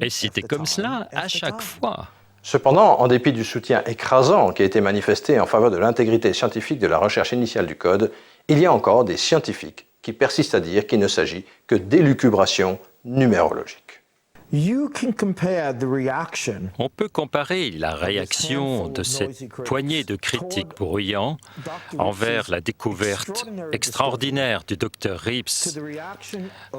Et c'était comme cela à chaque fois. Cependant, en dépit du soutien écrasant qui a été manifesté en faveur de l'intégrité scientifique de la recherche initiale du code, il y a encore des scientifiques qui persistent à dire qu'il ne s'agit que d'élucubrations numérologiques. On peut comparer la réaction de cette poignée de critiques bruyants envers la découverte extraordinaire du docteur Rips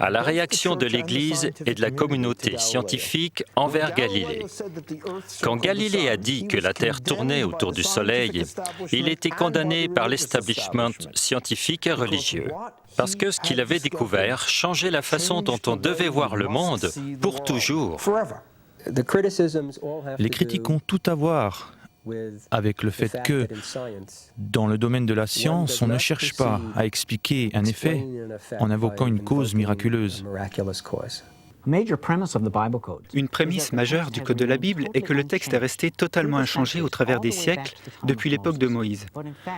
à la réaction de l'Église et de la communauté scientifique envers Galilée. Quand Galilée a dit que la Terre tournait autour du Soleil, il était condamné par l'establishment scientifique et religieux. Parce que ce qu'il avait découvert changeait la façon dont on devait voir le monde pour toujours. Les critiques ont tout à voir avec le fait que, dans le domaine de la science, on ne cherche pas à expliquer un effet en invoquant une cause miraculeuse. Une prémisse majeure du Code de la Bible est que le texte est resté totalement inchangé au travers des siècles depuis l'époque de Moïse.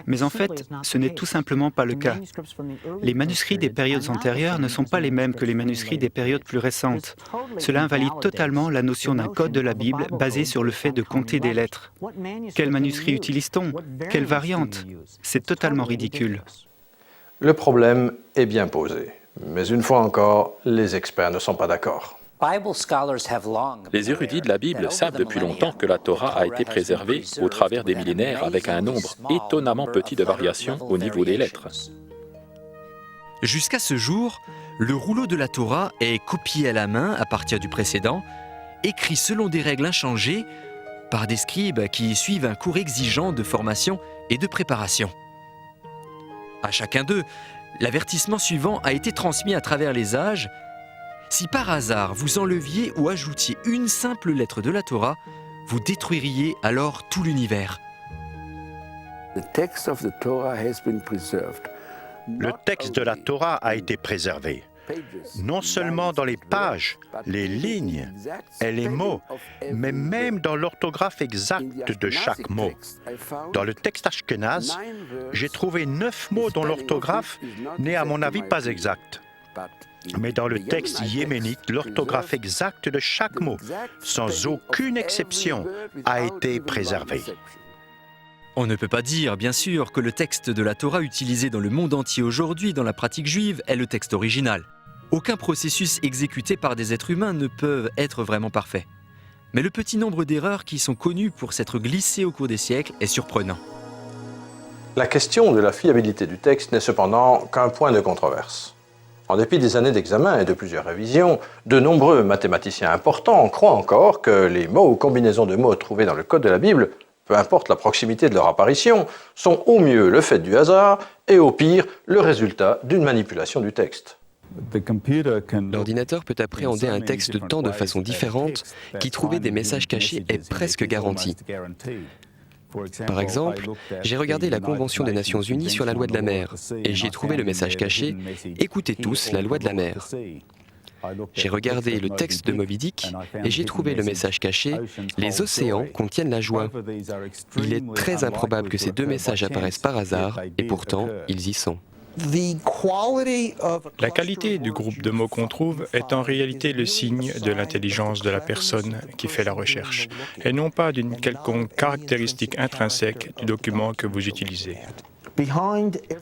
Mais en fait, ce n'est tout simplement pas le cas. Les manuscrits des périodes antérieures ne sont pas les mêmes que les manuscrits des périodes plus récentes. Cela invalide totalement la notion d'un Code de la Bible basé sur le fait de compter des lettres. Quel manuscrit utilise-t-on? Quelle variante? C'est totalement ridicule. Le problème est bien posé. Mais une fois encore, les experts ne sont pas d'accord. Les érudits de la Bible savent depuis longtemps que la Torah a été préservée au travers des millénaires avec un nombre étonnamment petit de variations au niveau des lettres. Jusqu'à ce jour, le rouleau de la Torah est copié à la main à partir du précédent, écrit selon des règles inchangées par des scribes qui suivent un cours exigeant de formation et de préparation. À chacun d'eux, l'avertissement suivant a été transmis à travers les âges. Si par hasard vous enleviez ou ajoutiez une simple lettre de la Torah, vous détruiriez alors tout l'univers. Le texte de la Torah a été préservé, non seulement dans les pages, les lignes et les mots, mais même dans l'orthographe exacte de chaque mot. Dans le texte ashkénaze, j'ai trouvé 9 mots dont l'orthographe n'est à mon avis pas exacte. Mais dans le texte yéménite, l'orthographe exacte de chaque mot, sans aucune exception, a été préservée. On ne peut pas dire, bien sûr, que le texte de la Torah utilisé dans le monde entier aujourd'hui dans la pratique juive est le texte original. Aucun processus exécuté par des êtres humains ne peut être vraiment parfait. Mais le petit nombre d'erreurs qui sont connues pour s'être glissées au cours des siècles est surprenant. La question de la fiabilité du texte n'est cependant qu'un point de controverse. En dépit des années d'examen et de plusieurs révisions, de nombreux mathématiciens importants croient encore que les mots ou combinaisons de mots trouvés dans le code de la Bible, peu importe la proximité de leur apparition, sont au mieux le fait du hasard et au pire le résultat d'une manipulation du texte. L'ordinateur peut appréhender un texte tant de façon différente qu'y trouver des messages cachés est presque garanti. Par exemple, j'ai regardé la Convention des Nations Unies sur la loi de la mer et j'y ai trouvé le message caché « Écoutez tous la loi de la mer ». J'ai regardé le texte de Moby Dick et j'ai trouvé le message caché « Les océans contiennent la joie ». Il est très improbable que ces deux messages apparaissent par hasard et pourtant ils y sont. La qualité du groupe de mots qu'on trouve est en réalité le signe de l'intelligence de la personne qui fait la recherche, et non pas d'une quelconque caractéristique intrinsèque du document que vous utilisez.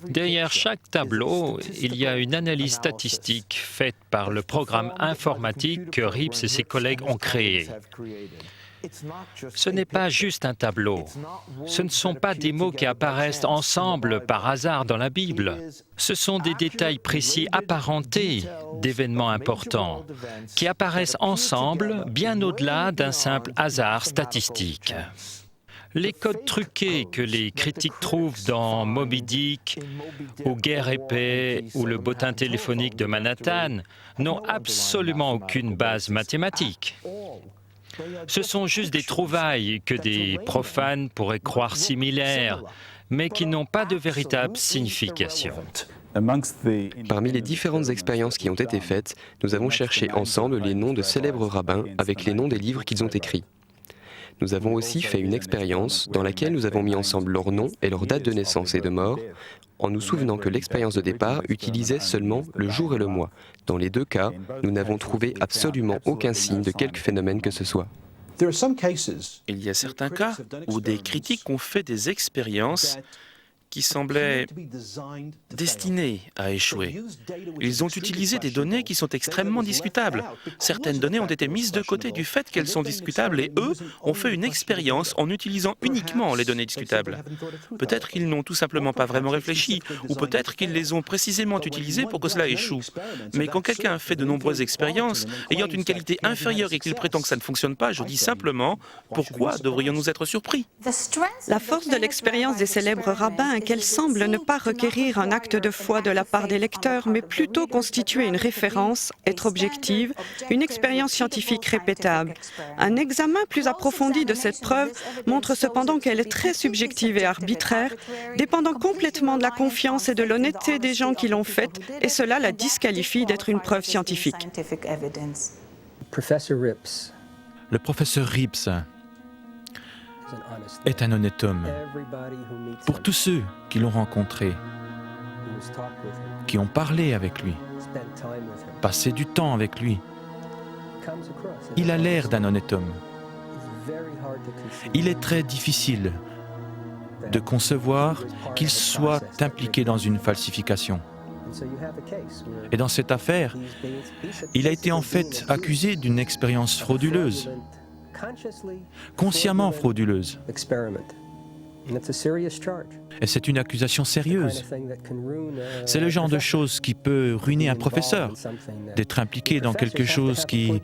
Derrière chaque tableau, il y a une analyse statistique faite par le programme informatique que Rips et ses collègues ont créé. Ce n'est pas juste un tableau. Ce ne sont pas des mots qui apparaissent ensemble par hasard dans la Bible. Ce sont des détails précis apparentés d'événements importants qui apparaissent ensemble bien au-delà d'un simple hasard statistique. Les codes truqués que les critiques trouvent dans Moby Dick, ou Guerre et paix, ou le bottin téléphonique de Manhattan n'ont absolument aucune base mathématique. Ce sont juste des trouvailles que des profanes pourraient croire similaires, mais qui n'ont pas de véritable signification. Parmi les différentes expériences qui ont été faites, nous avons cherché ensemble les noms de célèbres rabbins avec les noms des livres qu'ils ont écrits. Nous avons aussi fait une expérience dans laquelle nous avons mis ensemble leurs noms et leur date de naissance et de mort, en nous souvenant que l'expérience de départ utilisait seulement le jour et le mois. Dans les deux cas, nous n'avons trouvé absolument aucun signe de quelque phénomène que ce soit. Il y a certains cas où des critiques ont fait des expériences qui semblaient destinés à échouer. Ils ont utilisé des données qui sont extrêmement discutables. Certaines données ont été mises de côté du fait qu'elles sont discutables et eux ont fait une expérience en utilisant uniquement les données discutables. Peut-être qu'ils n'ont tout simplement pas vraiment réfléchi, ou peut-être qu'ils les ont précisément utilisées pour que cela échoue. Mais quand quelqu'un fait de nombreuses expériences, ayant une qualité inférieure et qu'il prétend que ça ne fonctionne pas, je dis simplement, pourquoi devrions-nous être surpris? La force de l'expérience des célèbres rabbins est qu'elle semble ne pas requérir un acte de foi de la part des lecteurs, mais plutôt constituer une référence, être objective, une expérience scientifique répétable. Un examen plus approfondi de cette preuve montre cependant qu'elle est très subjective et arbitraire, dépendant complètement de la confiance et de l'honnêteté des gens qui l'ont faite, et cela la disqualifie d'être une preuve scientifique. Le professeur Rips est un honnête homme. Pour tous ceux qui l'ont rencontré, qui ont parlé avec lui, passé du temps avec lui, il a l'air d'un honnête homme. Il est très difficile de concevoir qu'il soit impliqué dans une falsification. Et dans cette affaire, il a été en fait accusé d'une expérience frauduleuse, consciemment frauduleuse. Et c'est une accusation sérieuse. C'est le genre de chose qui peut ruiner un professeur, d'être impliqué dans quelque chose qui...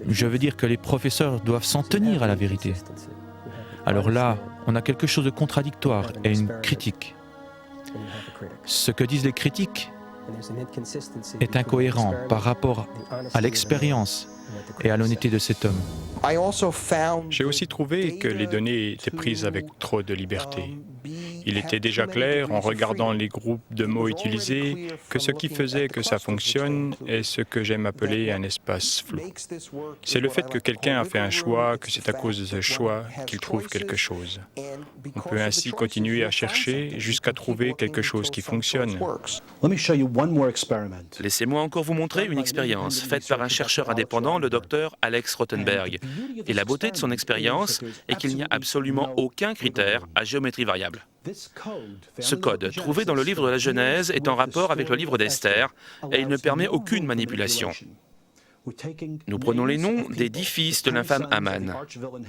Je veux dire que les professeurs doivent s'en tenir à la vérité. Alors là, on a quelque chose de contradictoire et une critique. Ce que disent les critiques est incohérent par rapport à l'expérience et à l'honnêteté de cet homme. J'ai aussi trouvé que les données étaient prises avec trop de liberté. Il était déjà clair, en regardant les groupes de mots utilisés, que ce qui faisait que ça fonctionne est ce que j'aime appeler un espace flou. C'est le fait que quelqu'un a fait un choix, que c'est à cause de ce choix qu'il trouve quelque chose. On peut ainsi continuer à chercher jusqu'à trouver quelque chose qui fonctionne. Laissez-moi encore vous montrer une expérience faite par un chercheur indépendant, le docteur Alex Rothenberg. Et la beauté de son expérience est qu'il n'y a absolument aucun critère à géométrie variable. Ce code, trouvé dans le livre de la Genèse, est en rapport avec le livre d'Esther et il ne permet aucune manipulation. Nous prenons les noms des 10 fils de l'infâme Aman.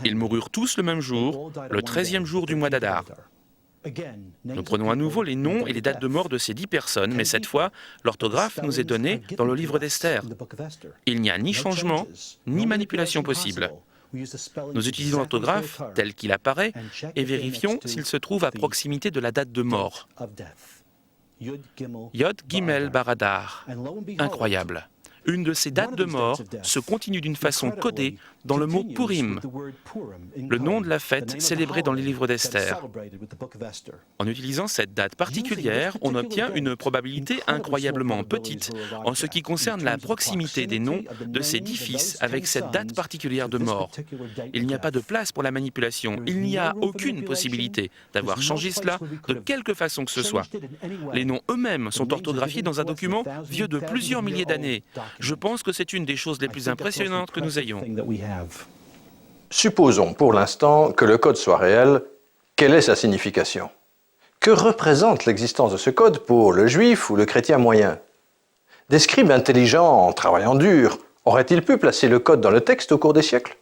Ils moururent tous le même jour, le 13e jour du mois d'Adar. Nous prenons à nouveau les noms et les dates de mort de ces 10 personnes, mais cette fois, l'orthographe nous est donnée dans le livre d'Esther. Il n'y a ni changement, ni manipulation possible. Nous utilisons l'orthographe tel qu'il apparaît et vérifions s'il se trouve à proximité de la date de mort. Yod Gimel Baradar. Incroyable. Une de ces dates de mort se continue d'une façon codée dans le mot Purim, le nom de la fête célébrée dans les livres d'Esther. En utilisant cette date particulière, on obtient une probabilité incroyablement petite en ce qui concerne la proximité des noms de ces 10 fils avec cette date particulière de mort. Il n'y a pas de place pour la manipulation, il n'y a aucune possibilité d'avoir changé cela de quelque façon que ce soit. Les noms eux-mêmes sont orthographiés dans un document vieux de plusieurs milliers d'années. Je pense que c'est une des choses les plus impressionnantes que nous ayons. Supposons pour l'instant que le code soit réel. Quelle est sa signification? Que représente l'existence de ce code pour le juif ou le chrétien moyen? Des scribes intelligents, en travaillant dur, auraient-ils pu placer le code dans le texte au cours des siècles?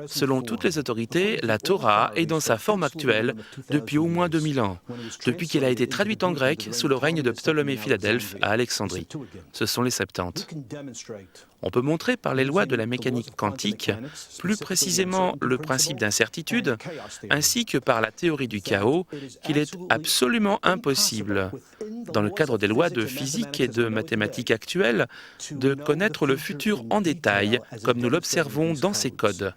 Selon toutes les autorités, la Torah est dans sa forme actuelle depuis au moins 2000 ans, depuis qu'elle a été traduite en grec sous le règne de Ptolémée Philadelphe à Alexandrie. Ce sont les Septante. On peut montrer par les lois de la mécanique quantique, plus précisément le principe d'incertitude, ainsi que par la théorie du chaos, qu'il est absolument impossible, dans le cadre des lois de physique et de mathématiques actuelles, de connaître le futur en détail, comme nous l'observons dans ces codes.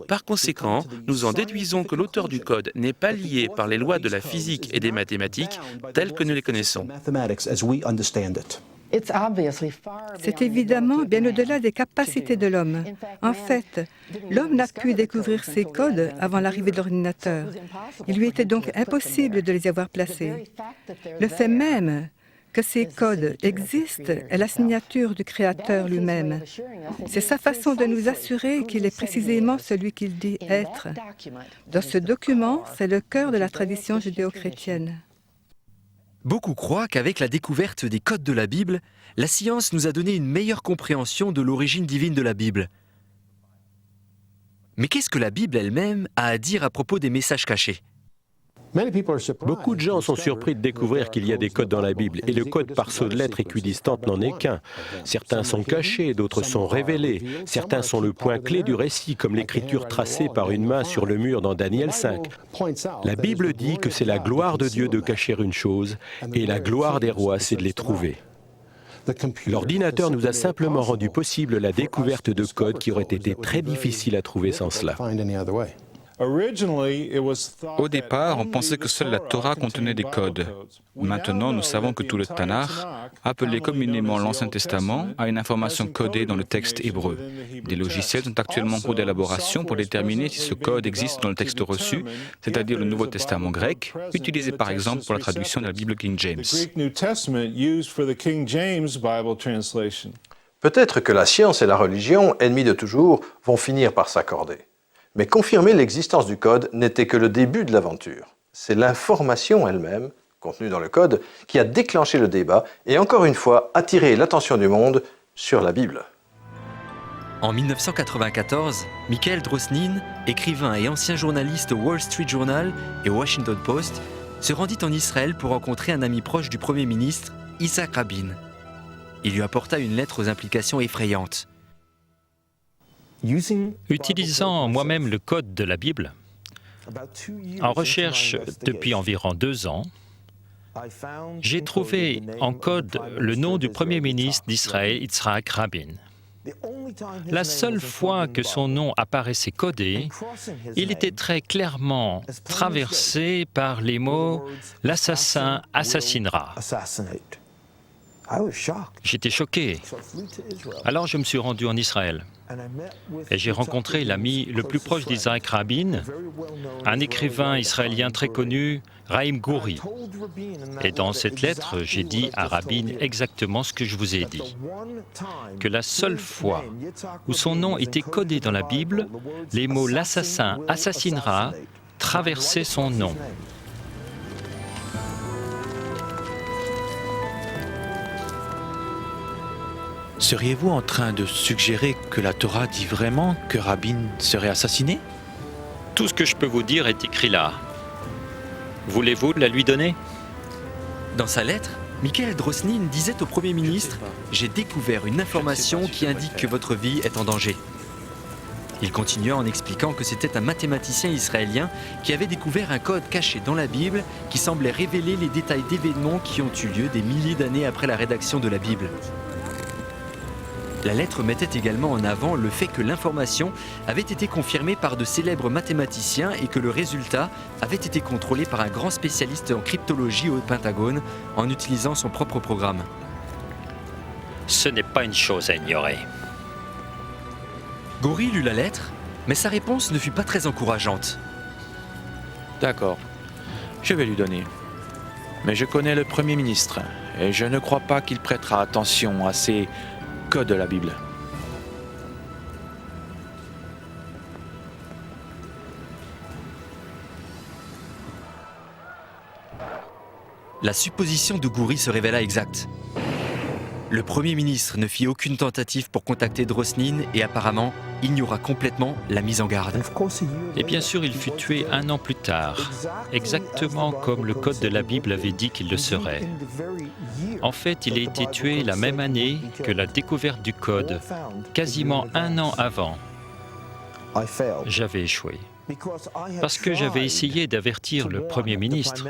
Par conséquent, nous en déduisons que l'auteur du code n'est pas lié par les lois de la physique et des mathématiques telles que nous les connaissons. C'est évidemment bien au-delà des capacités de l'homme. En fait, l'homme n'a pu découvrir ces codes avant l'arrivée de l'ordinateur. Il lui était donc impossible de les y avoir placés. Le fait même que ces codes existent est la signature du Créateur lui-même. C'est sa façon de nous assurer qu'il est précisément celui qu'il dit être. Dans ce document, c'est le cœur de la tradition judéo-chrétienne. Beaucoup croient qu'avec la découverte des codes de la Bible, la science nous a donné une meilleure compréhension de l'origine divine de la Bible. Mais qu'est-ce que la Bible elle-même a à dire à propos des messages cachés ? Beaucoup de gens sont surpris de découvrir qu'il y a des codes dans la Bible, et le code par saut de lettres équidistantes n'en est qu'un. Certains sont cachés, d'autres sont révélés. Certains sont le point clé du récit, comme l'écriture tracée par une main sur le mur dans Daniel 5. La Bible dit que c'est la gloire de Dieu de cacher une chose, et la gloire des rois, c'est de les trouver. L'ordinateur nous a simplement rendu possible la découverte de codes qui auraient été très difficiles à trouver sans cela. Au départ, on pensait que seule la Torah contenait des codes. Maintenant, nous savons que tout le Tanakh, appelé communément l'Ancien Testament, a une information codée dans le texte hébreu. Des logiciels sont actuellement en cours d'élaboration pour déterminer si ce code existe dans le texte reçu, c'est-à-dire le Nouveau Testament grec, utilisé par exemple pour la traduction de la Bible King James. Peut-être que la science et la religion, ennemies de toujours, vont finir par s'accorder. Mais confirmer l'existence du code n'était que le début de l'aventure. C'est l'information elle-même, contenue dans le code, qui a déclenché le débat et encore une fois attiré l'attention du monde sur la Bible. En 1994, Michael Drosnin, écrivain et ancien journaliste au Wall Street Journal et au Washington Post, se rendit en Israël pour rencontrer un ami proche du Premier ministre, Yitzhak Rabin. Il lui apporta une lettre aux implications effrayantes. Utilisant moi-même le code de la Bible, en recherche depuis environ 2 ans, j'ai trouvé en code le nom du Premier ministre d'Israël, Yitzhak Rabin. La seule fois que son nom apparaissait codé, il était très clairement traversé par les mots « l'assassin assassinera ». J'étais choqué. Alors je me suis rendu en Israël et j'ai rencontré l'ami le plus proche d'Yitzhak Rabin, un écrivain israélien très connu, Raïm Gouri. Et dans cette lettre, j'ai dit à Rabin exactement ce que je vous ai dit, que la seule fois où son nom était codé dans la Bible, les mots « l'assassin assassinera » traversaient son nom. Seriez-vous en train de suggérer que la Torah dit vraiment que Rabin serait assassiné? Tout ce que je peux vous dire est écrit là. Voulez-vous la lui donner? Dans sa lettre, Michael Drosnin disait au Premier ministre « J'ai découvert une information qui indique que votre vie est en danger. » Il continua en expliquant que c'était un mathématicien israélien qui avait découvert un code caché dans la Bible qui semblait révéler les détails d'événements qui ont eu lieu des milliers d'années après la rédaction de la Bible. La lettre mettait également en avant le fait que l'information avait été confirmée par de célèbres mathématiciens et que le résultat avait été contrôlé par un grand spécialiste en cryptologie au Pentagone en utilisant son propre programme. Ce n'est pas une chose à ignorer. Gori lut la lettre, mais sa réponse ne fut pas très encourageante. D'accord, je vais lui donner. Mais je connais le Premier ministre et je ne crois pas qu'il prêtera attention à ces codes de la Bible. La supposition de Gori se révéla exacte. Le Premier ministre ne fit aucune tentative pour contacter Drosnin et apparemment ignora complètement la mise en garde. Et bien sûr, il fut tué 1 an plus tard, exactement comme le code de la Bible avait dit qu'il le serait. En fait, il a été tué la même année que la découverte du code, quasiment 1 an avant. J'avais échoué. Parce que j'avais essayé d'avertir le Premier ministre.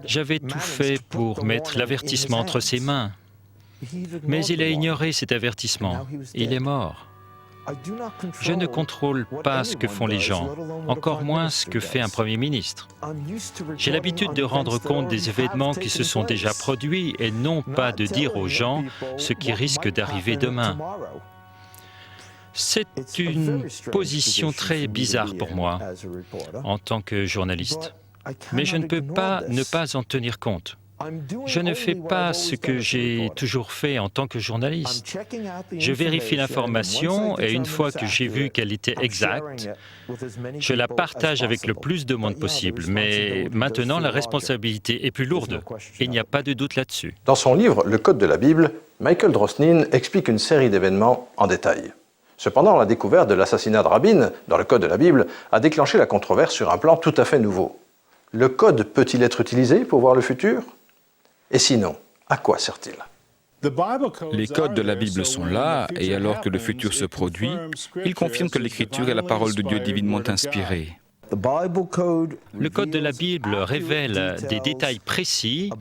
J'avais tout fait pour mettre l'avertissement entre ses mains. Mais il a ignoré cet avertissement. Il est mort. Je ne contrôle pas ce que font les gens, encore moins ce que fait un Premier ministre. J'ai l'habitude de rendre compte des événements qui se sont déjà produits et non pas de dire aux gens ce qui risque d'arriver demain. C'est une position très bizarre pour moi en tant que journaliste. Mais je ne peux pas ne pas en tenir compte. Je ne fais pas ce que j'ai toujours fait en tant que journaliste. Je vérifie l'information et une fois que j'ai vu qu'elle était exacte, je la partage avec le plus de monde possible. Mais maintenant, la responsabilité est plus lourde. Il n'y a pas de doute là-dessus. Dans son livre « Le Code de la Bible », Michael Drosnin explique une série d'événements en détail. Cependant, la découverte de l'assassinat de Rabin dans le Code de la Bible a déclenché la controverse sur un plan tout à fait nouveau. Le code peut-il être utilisé pour voir le futur ? Et sinon, à quoi sert-il ? Les codes de la Bible sont là, et alors que le futur se produit, ils confirment que l'Écriture est la parole de Dieu divinement inspirée. Le code de la Bible révèle des détails précis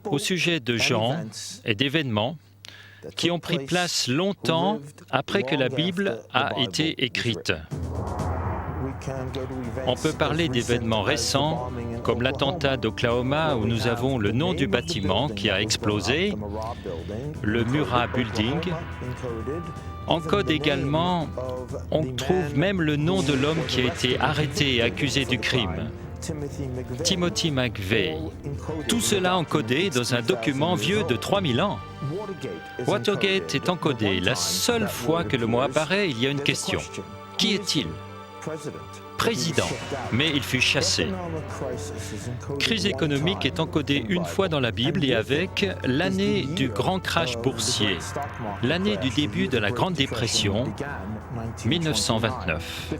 au sujet de gens et d'événements qui ont pris place longtemps après que la Bible a été écrite. On peut parler d'événements récents, comme l'attentat d'Oklahoma où nous avons le nom du bâtiment qui a explosé, le Murrah Building. En code également, on trouve même le nom de l'homme qui a été arrêté et accusé du crime, Timothy McVeigh. Tout cela encodé dans un document vieux de 3000 ans. Watergate est encodé. La seule fois que le mot apparaît, il y a une question. Qui est-il ? Président, mais il fut chassé. Crise économique est encodée une fois dans la Bible et avec l'année du grand crash boursier, l'année du début de la Grande Dépression, 1929.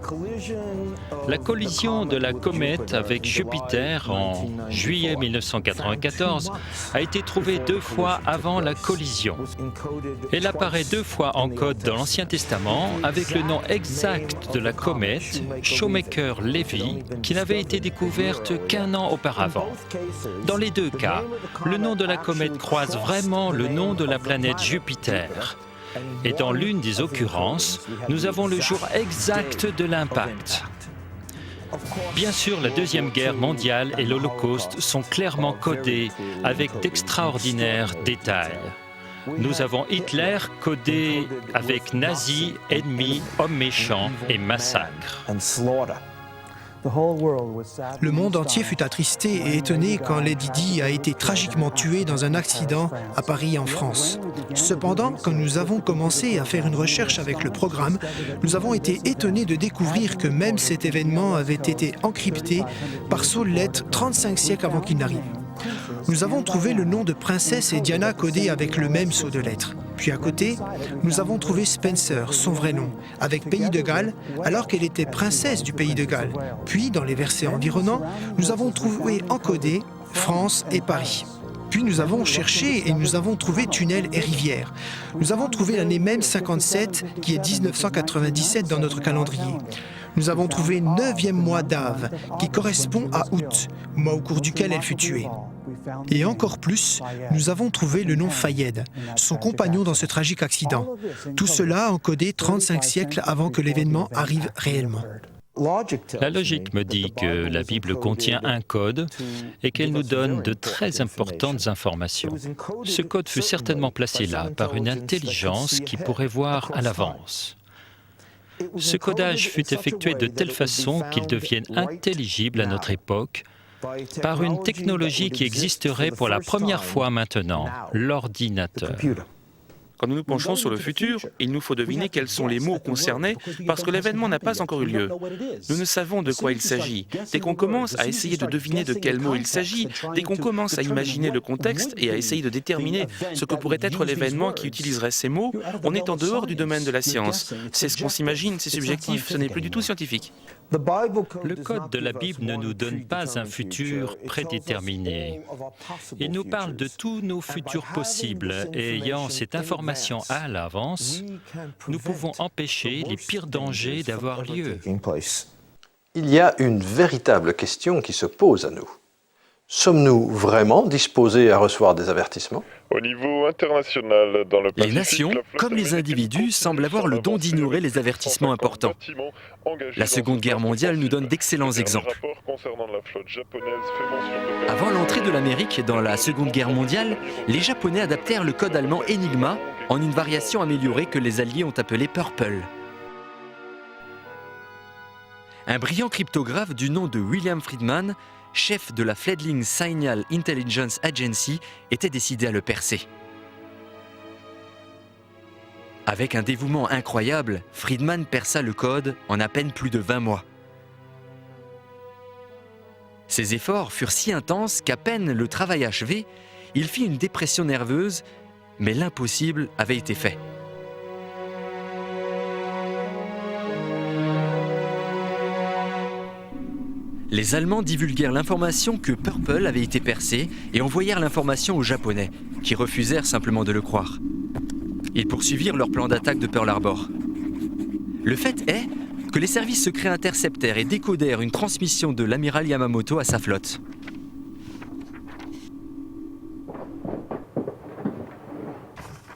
La collision de la comète avec Jupiter en juillet 1994 a été trouvée 2 fois avant la collision. Elle apparaît 2 fois en code dans l'Ancien Testament avec le nom exact de la comète, Shoemaker-Levy, qui n'avait été découverte qu'1 an auparavant. Dans les 2 cas, le nom de la comète croise vraiment le nom de la planète Jupiter. Et dans l'une des occurrences, nous avons le jour exact de l'impact. Bien sûr, la Deuxième Guerre mondiale et l'Holocauste sont clairement codés avec d'extraordinaires détails. Nous avons Hitler codé avec nazis, ennemis, hommes méchants et massacres. Le monde entier fut attristé et étonné quand Lady Di a été tragiquement tuée dans un accident à Paris, en France. Cependant, quand nous avons commencé à faire une recherche avec le programme, nous avons été étonnés de découvrir que même cet événement avait été encrypté par sceau de lettres 35 siècles avant qu'il n'arrive. Nous avons trouvé le nom de princesse et Diana codé avec le même sceau de lettres. Puis à côté, nous avons trouvé Spencer, son vrai nom, avec Pays de Galles, alors qu'elle était princesse du Pays de Galles. Puis, dans les versets environnants, nous avons trouvé encodé France et Paris. Puis nous avons cherché et nous avons trouvé tunnels et rivières. Nous avons trouvé l'année même 57, qui est 1997 dans notre calendrier. Nous avons trouvé 9e mois d'Av, qui correspond à août, mois au cours duquel elle fut tuée. Et encore plus, nous avons trouvé le nom Fayed, son compagnon dans ce tragique accident. Tout cela encodé 35 siècles avant que l'événement arrive réellement. La logique me dit que la Bible contient un code et qu'elle nous donne de très importantes informations. Ce code fut certainement placé là par une intelligence qui pourrait voir à l'avance. Ce codage fut effectué de telle façon qu'il devienne intelligible à notre époque par une technologie qui existerait pour la première fois maintenant, l'ordinateur. Quand nous nous penchons sur le futur, il nous faut deviner quels sont les mots concernés parce que l'événement n'a pas encore eu lieu. Nous ne savons de quoi il s'agit. Dès qu'on commence à essayer de deviner de quel mot il s'agit, dès qu'on commence à imaginer le contexte et à essayer de déterminer ce que pourrait être l'événement qui utiliserait ces mots, on est en dehors du domaine de la science. C'est ce qu'on s'imagine, c'est subjectif, ce n'est plus du tout scientifique. Le code de la Bible ne nous donne pas un futur prédéterminé. Il nous parle de tous nos futurs possibles et ayant cette information à l'avance, nous pouvons empêcher les pires dangers d'avoir lieu. Il y a une véritable question qui se pose à nous. Sommes-nous vraiment disposés à recevoir des avertissements ? Au niveau international, dans le Pacifique, les nations, comme les individus, semblent avoir le don d'ignorer les avertissements importants. La Seconde Guerre mondiale nous donne d'excellents exemples. Avant l'entrée de l'Amérique dans la Seconde Guerre mondiale, les Japonais adaptèrent le code allemand Enigma en une variation améliorée que les Alliés ont appelée Purple. Un brillant cryptographe du nom de William Friedman, chef de la Fledgling Signal Intelligence Agency, était décidé à le percer. Avec un dévouement incroyable, Friedman perça le code en à peine plus de 20 mois. Ses efforts furent si intenses qu'à peine le travail achevé, il fit une dépression nerveuse, mais l'impossible avait été fait. Les Allemands divulguèrent l'information que Purple avait été percé et envoyèrent l'information aux Japonais, qui refusèrent simplement de le croire. Ils poursuivirent leur plan d'attaque de Pearl Harbor. Le fait est que les services secrets interceptèrent et décodèrent une transmission de l'amiral Yamamoto à sa flotte.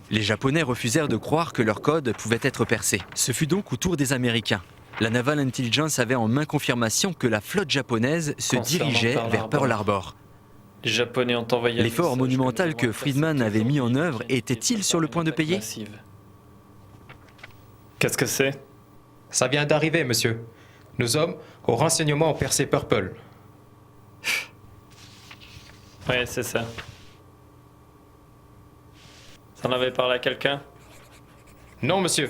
Les Japonais refusèrent de croire que leur code pouvait être percé. Ce fut donc au tour des Américains. La Naval Intelligence avait en main confirmation que la flotte japonaise se dirigeait vers Pearl Harbor. Les Japonais ont envoyé l'effort monumental que Friedman avait mis en œuvre était-il sur le point de payer ? Qu'est-ce que c'est ? Ça vient d'arriver, monsieur. Nos hommes, au renseignement, ont percé Purple. Ouais, c'est ça. Ça en avait parlé à quelqu'un ? Non, monsieur.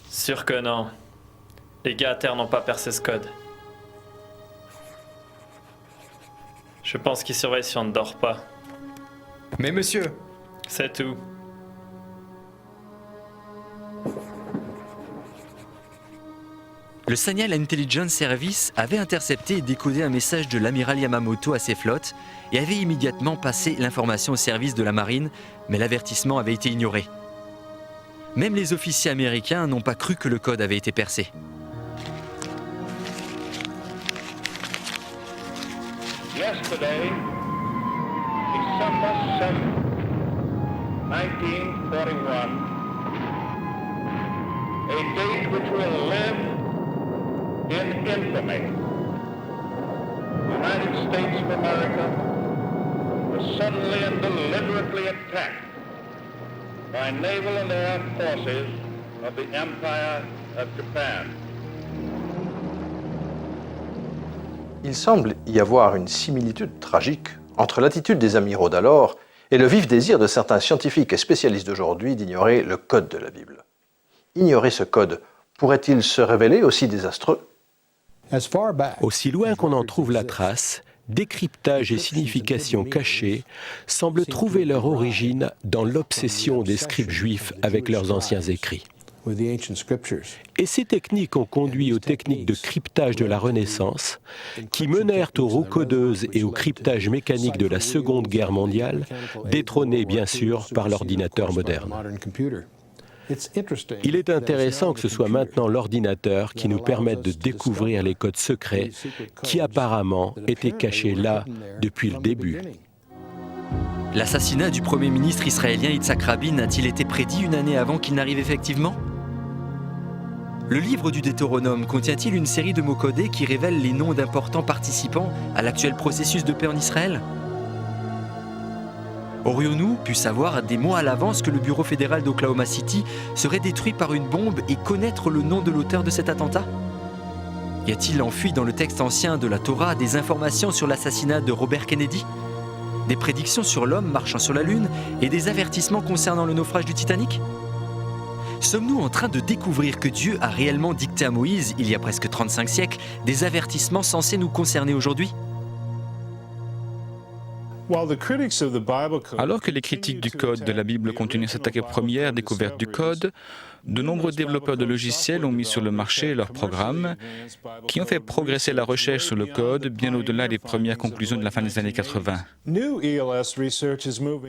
Sûr que non. Les gars à terre n'ont pas percé ce code. Je pense qu'ils surveillent si on ne dort pas. Mais monsieur... C'est tout. Le Signal Intelligence Service avait intercepté et décodé un message de l'amiral Yamamoto à ses flottes et avait immédiatement passé l'information au service de la marine, mais l'avertissement avait été ignoré. Même les officiers américains n'ont pas cru que le code avait été percé. Yesterday, December 7, 1941, a date which will live in infamy. The United States of America was suddenly and deliberately attacked by naval and air forces of the Empire of Japan. Il semble y avoir une similitude tragique entre l'attitude des amiraux d'alors et le vif désir de certains scientifiques et spécialistes d'aujourd'hui d'ignorer le code de la Bible. Ignorer ce code pourrait-il se révéler aussi désastreux ? Aussi loin qu'on en trouve la trace, décryptage et signification cachée semblent trouver leur origine dans l'obsession des scribes juifs avec leurs anciens écrits. Et ces techniques ont conduit aux techniques de cryptage de la Renaissance, qui menèrent aux recodeuses et au cryptage mécanique de la Seconde Guerre mondiale, détrônés bien sûr par l'ordinateur moderne. Il est intéressant que ce soit maintenant l'ordinateur qui nous permette de découvrir les codes secrets qui apparemment étaient cachés là depuis le début. L'assassinat du Premier ministre israélien Yitzhak Rabin a-t-il été prédit une année avant qu'il n'arrive effectivement ? Le livre du Deutéronome contient-il une série de mots codés qui révèlent les noms d'importants participants à l'actuel processus de paix en Israël ? Aurions-nous pu savoir des mois à l'avance que le bureau fédéral d'Oklahoma City serait détruit par une bombe et connaître le nom de l'auteur de cet attentat ? Y a-t-il enfui dans le texte ancien de la Torah des informations sur l'assassinat de Robert Kennedy ? Des prédictions sur l'homme marchant sur la Lune et des avertissements concernant le naufrage du Titanic ? Sommes-nous en train de découvrir que Dieu a réellement dicté à Moïse, il y a presque 35 siècles, des avertissements censés nous concerner aujourd'hui ? Alors que les critiques du code de la Bible continuent à s'attaquer aux premières découvertes du code, de nombreux développeurs de logiciels ont mis sur le marché leurs programmes qui ont fait progresser la recherche sur le code bien au-delà des premières conclusions de la fin des années 80.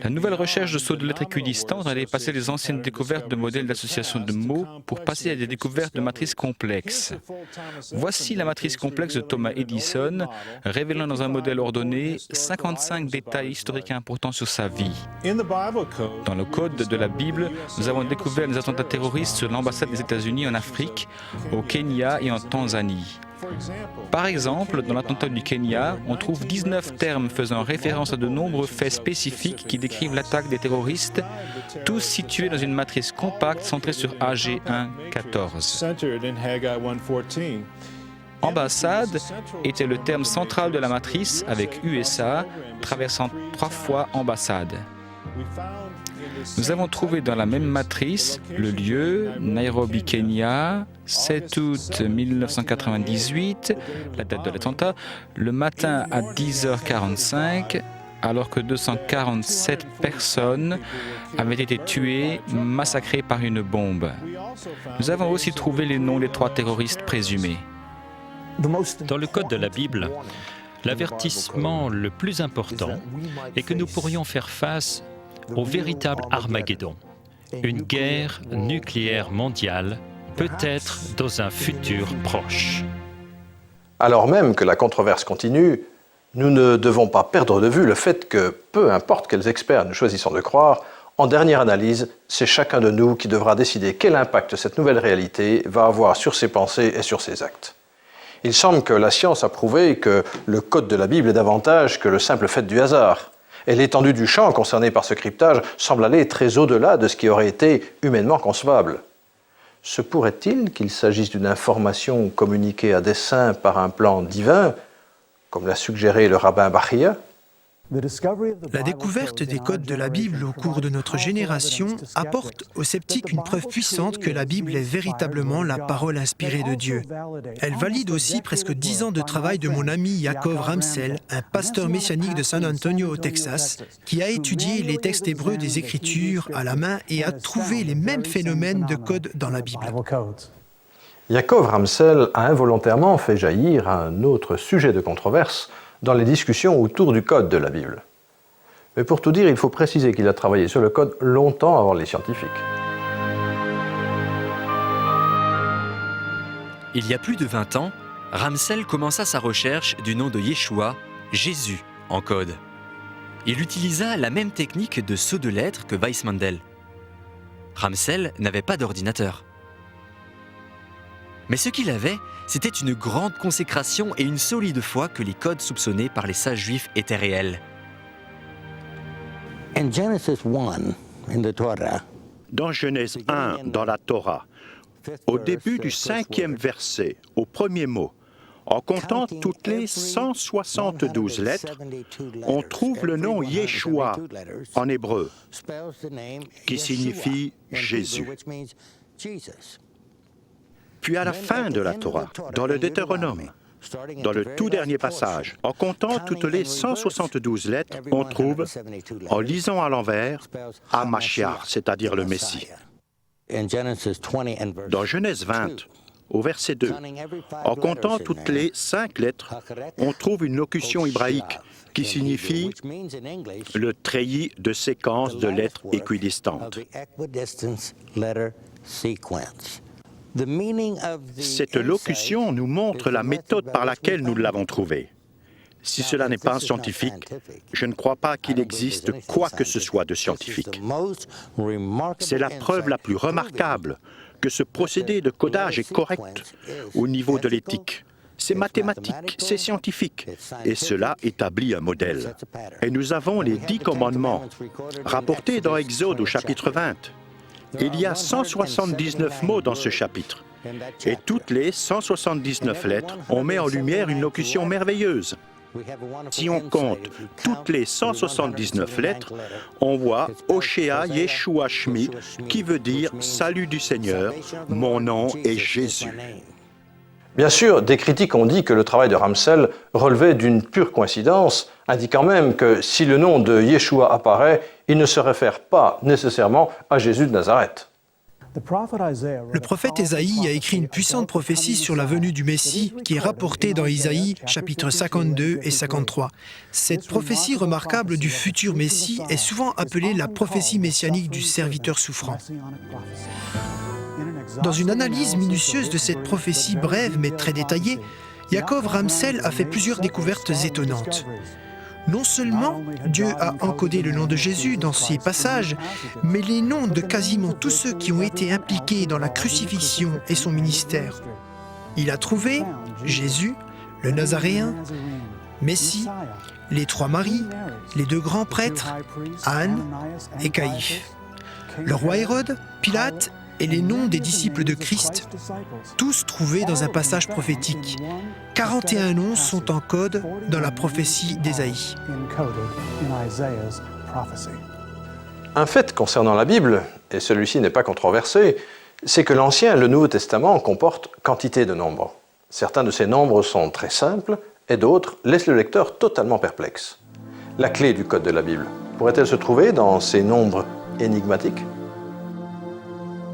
La nouvelle recherche de sauts de lettres équidistants a dépassé les anciennes découvertes de modèles d'association de mots pour passer à des découvertes de matrices complexes. Voici la matrice complexe de Thomas Edison, révélant dans un modèle ordonné 55 détails historiques importants sur sa vie. Dans le code de la Bible, nous avons découvert les attentats terroristes sur l'ambassade des États-Unis en Afrique, au Kenya et en Tanzanie. Par exemple, dans l'attentat du Kenya, on trouve 19 termes faisant référence à de nombreux faits spécifiques qui décrivent l'attaque des terroristes, tous situés dans une matrice compacte centrée sur AG 1.14. Ambassade était le terme central de la matrice avec USA traversant 3 fois ambassade. Nous avons trouvé dans la même matrice le lieu, Nairobi, Kenya, 7 août 1998, la date de l'attentat, le matin à 10h45, alors que 247 personnes avaient été tuées, massacrées par une bombe. Nous avons aussi trouvé les noms des 3 terroristes présumés. Dans le code de la Bible, l'avertissement le plus important est que nous pourrions faire face au véritable Armageddon, une guerre nucléaire mondiale, peut-être dans un futur proche. Alors même que la controverse continue, nous ne devons pas perdre de vue le fait que, peu importe quels experts nous choisissons de croire, en dernière analyse, c'est chacun de nous qui devra décider quel impact cette nouvelle réalité va avoir sur ses pensées et sur ses actes. Il semble que la science a prouvé que le code de la Bible est davantage que le simple fait du hasard. Et l'étendue du champ concerné par ce cryptage semble aller très au-delà de ce qui aurait été humainement concevable. Se pourrait-il qu'il s'agisse d'une information communiquée à dessein par un plan divin, comme l'a suggéré le rabbin Bachia ? La découverte des codes de la Bible au cours de notre génération apporte aux sceptiques une preuve puissante que la Bible est véritablement la parole inspirée de Dieu. Elle valide aussi presque 10 ans de travail de mon ami Yaakov Ramsel, un pasteur messianique de San Antonio au Texas, qui a étudié les textes hébreux des Écritures à la main et a trouvé les mêmes phénomènes de codes dans la Bible. Yaakov Ramsel a involontairement fait jaillir un autre sujet de controverse dans les discussions autour du code de la Bible. Mais pour tout dire, il faut préciser qu'il a travaillé sur le code longtemps avant les scientifiques. Il y a plus de 20 ans, Ramsel commença sa recherche du nom de Yeshua, Jésus, en code. Il utilisa la même technique de saut de lettres que Weissmandel. Ramsel n'avait pas d'ordinateur. Mais ce qu'il avait, c'était une grande consécration et une solide foi que les codes soupçonnés par les sages juifs étaient réels. Dans Genèse 1, dans la Torah, au début du 5e verset, au premier mot, en comptant toutes les 172 lettres, on trouve le nom Yeshua en hébreu, qui signifie Jésus. Puis à la fin de la Torah, dans le Deutéronome, dans le tout dernier passage, en comptant toutes les 172 lettres, on trouve, en lisant à l'envers, Hamashiach, c'est-à-dire le Messie. Dans Genèse 20, au verset 2, en comptant toutes les 5 lettres, on trouve une locution hébraïque qui signifie le treillis de séquence de lettres équidistantes. Cette locution nous montre la méthode par laquelle nous l'avons trouvée. Si cela n'est pas scientifique, je ne crois pas qu'il existe quoi que ce soit de scientifique. C'est la preuve la plus remarquable que ce procédé de codage est correct au niveau de l'éthique. C'est mathématique, c'est scientifique, et cela établit un modèle. Et nous avons les 10 commandements, rapportés dans Exode au chapitre 20. Il y a 179 mots dans ce chapitre, et toutes les 179 lettres ont mis en lumière une locution merveilleuse. Si on compte toutes les 179 lettres, on voit Hoshea Yeshua Shmi, qui veut dire « Salut du Seigneur, mon nom est Jésus ». Bien sûr, des critiques ont dit que le travail de Ramsell relevait d'une pure coïncidence, indiquant même que si le nom de Yeshua apparaît, il ne se réfère pas nécessairement à Jésus de Nazareth. Le prophète Ésaïe a écrit une puissante prophétie sur la venue du Messie qui est rapportée dans Ésaïe chapitres 52 et 53. Cette prophétie remarquable du futur Messie est souvent appelée la prophétie messianique du serviteur souffrant. Dans une analyse minutieuse de cette prophétie brève mais très détaillée, Yaakov Ramsell a fait plusieurs découvertes étonnantes. Non seulement Dieu a encodé le nom de Jésus dans ces passages, mais les noms de quasiment tous ceux qui ont été impliqués dans la crucifixion et son ministère. Il a trouvé Jésus, le Nazaréen, Messie, les 3 Maries, les 2 grands prêtres, Anne et Caïphe, le roi Hérode, Pilate et les noms des disciples de Christ, tous trouvés dans un passage prophétique. 41 noms sont en code dans la prophétie d'Ésaïe. Un fait concernant la Bible, et celui-ci n'est pas controversé, c'est que l'Ancien et le Nouveau Testament comportent quantité de nombres. Certains de ces nombres sont très simples et d'autres laissent le lecteur totalement perplexe. La clé du code de la Bible pourrait-elle se trouver dans ces nombres énigmatiques ?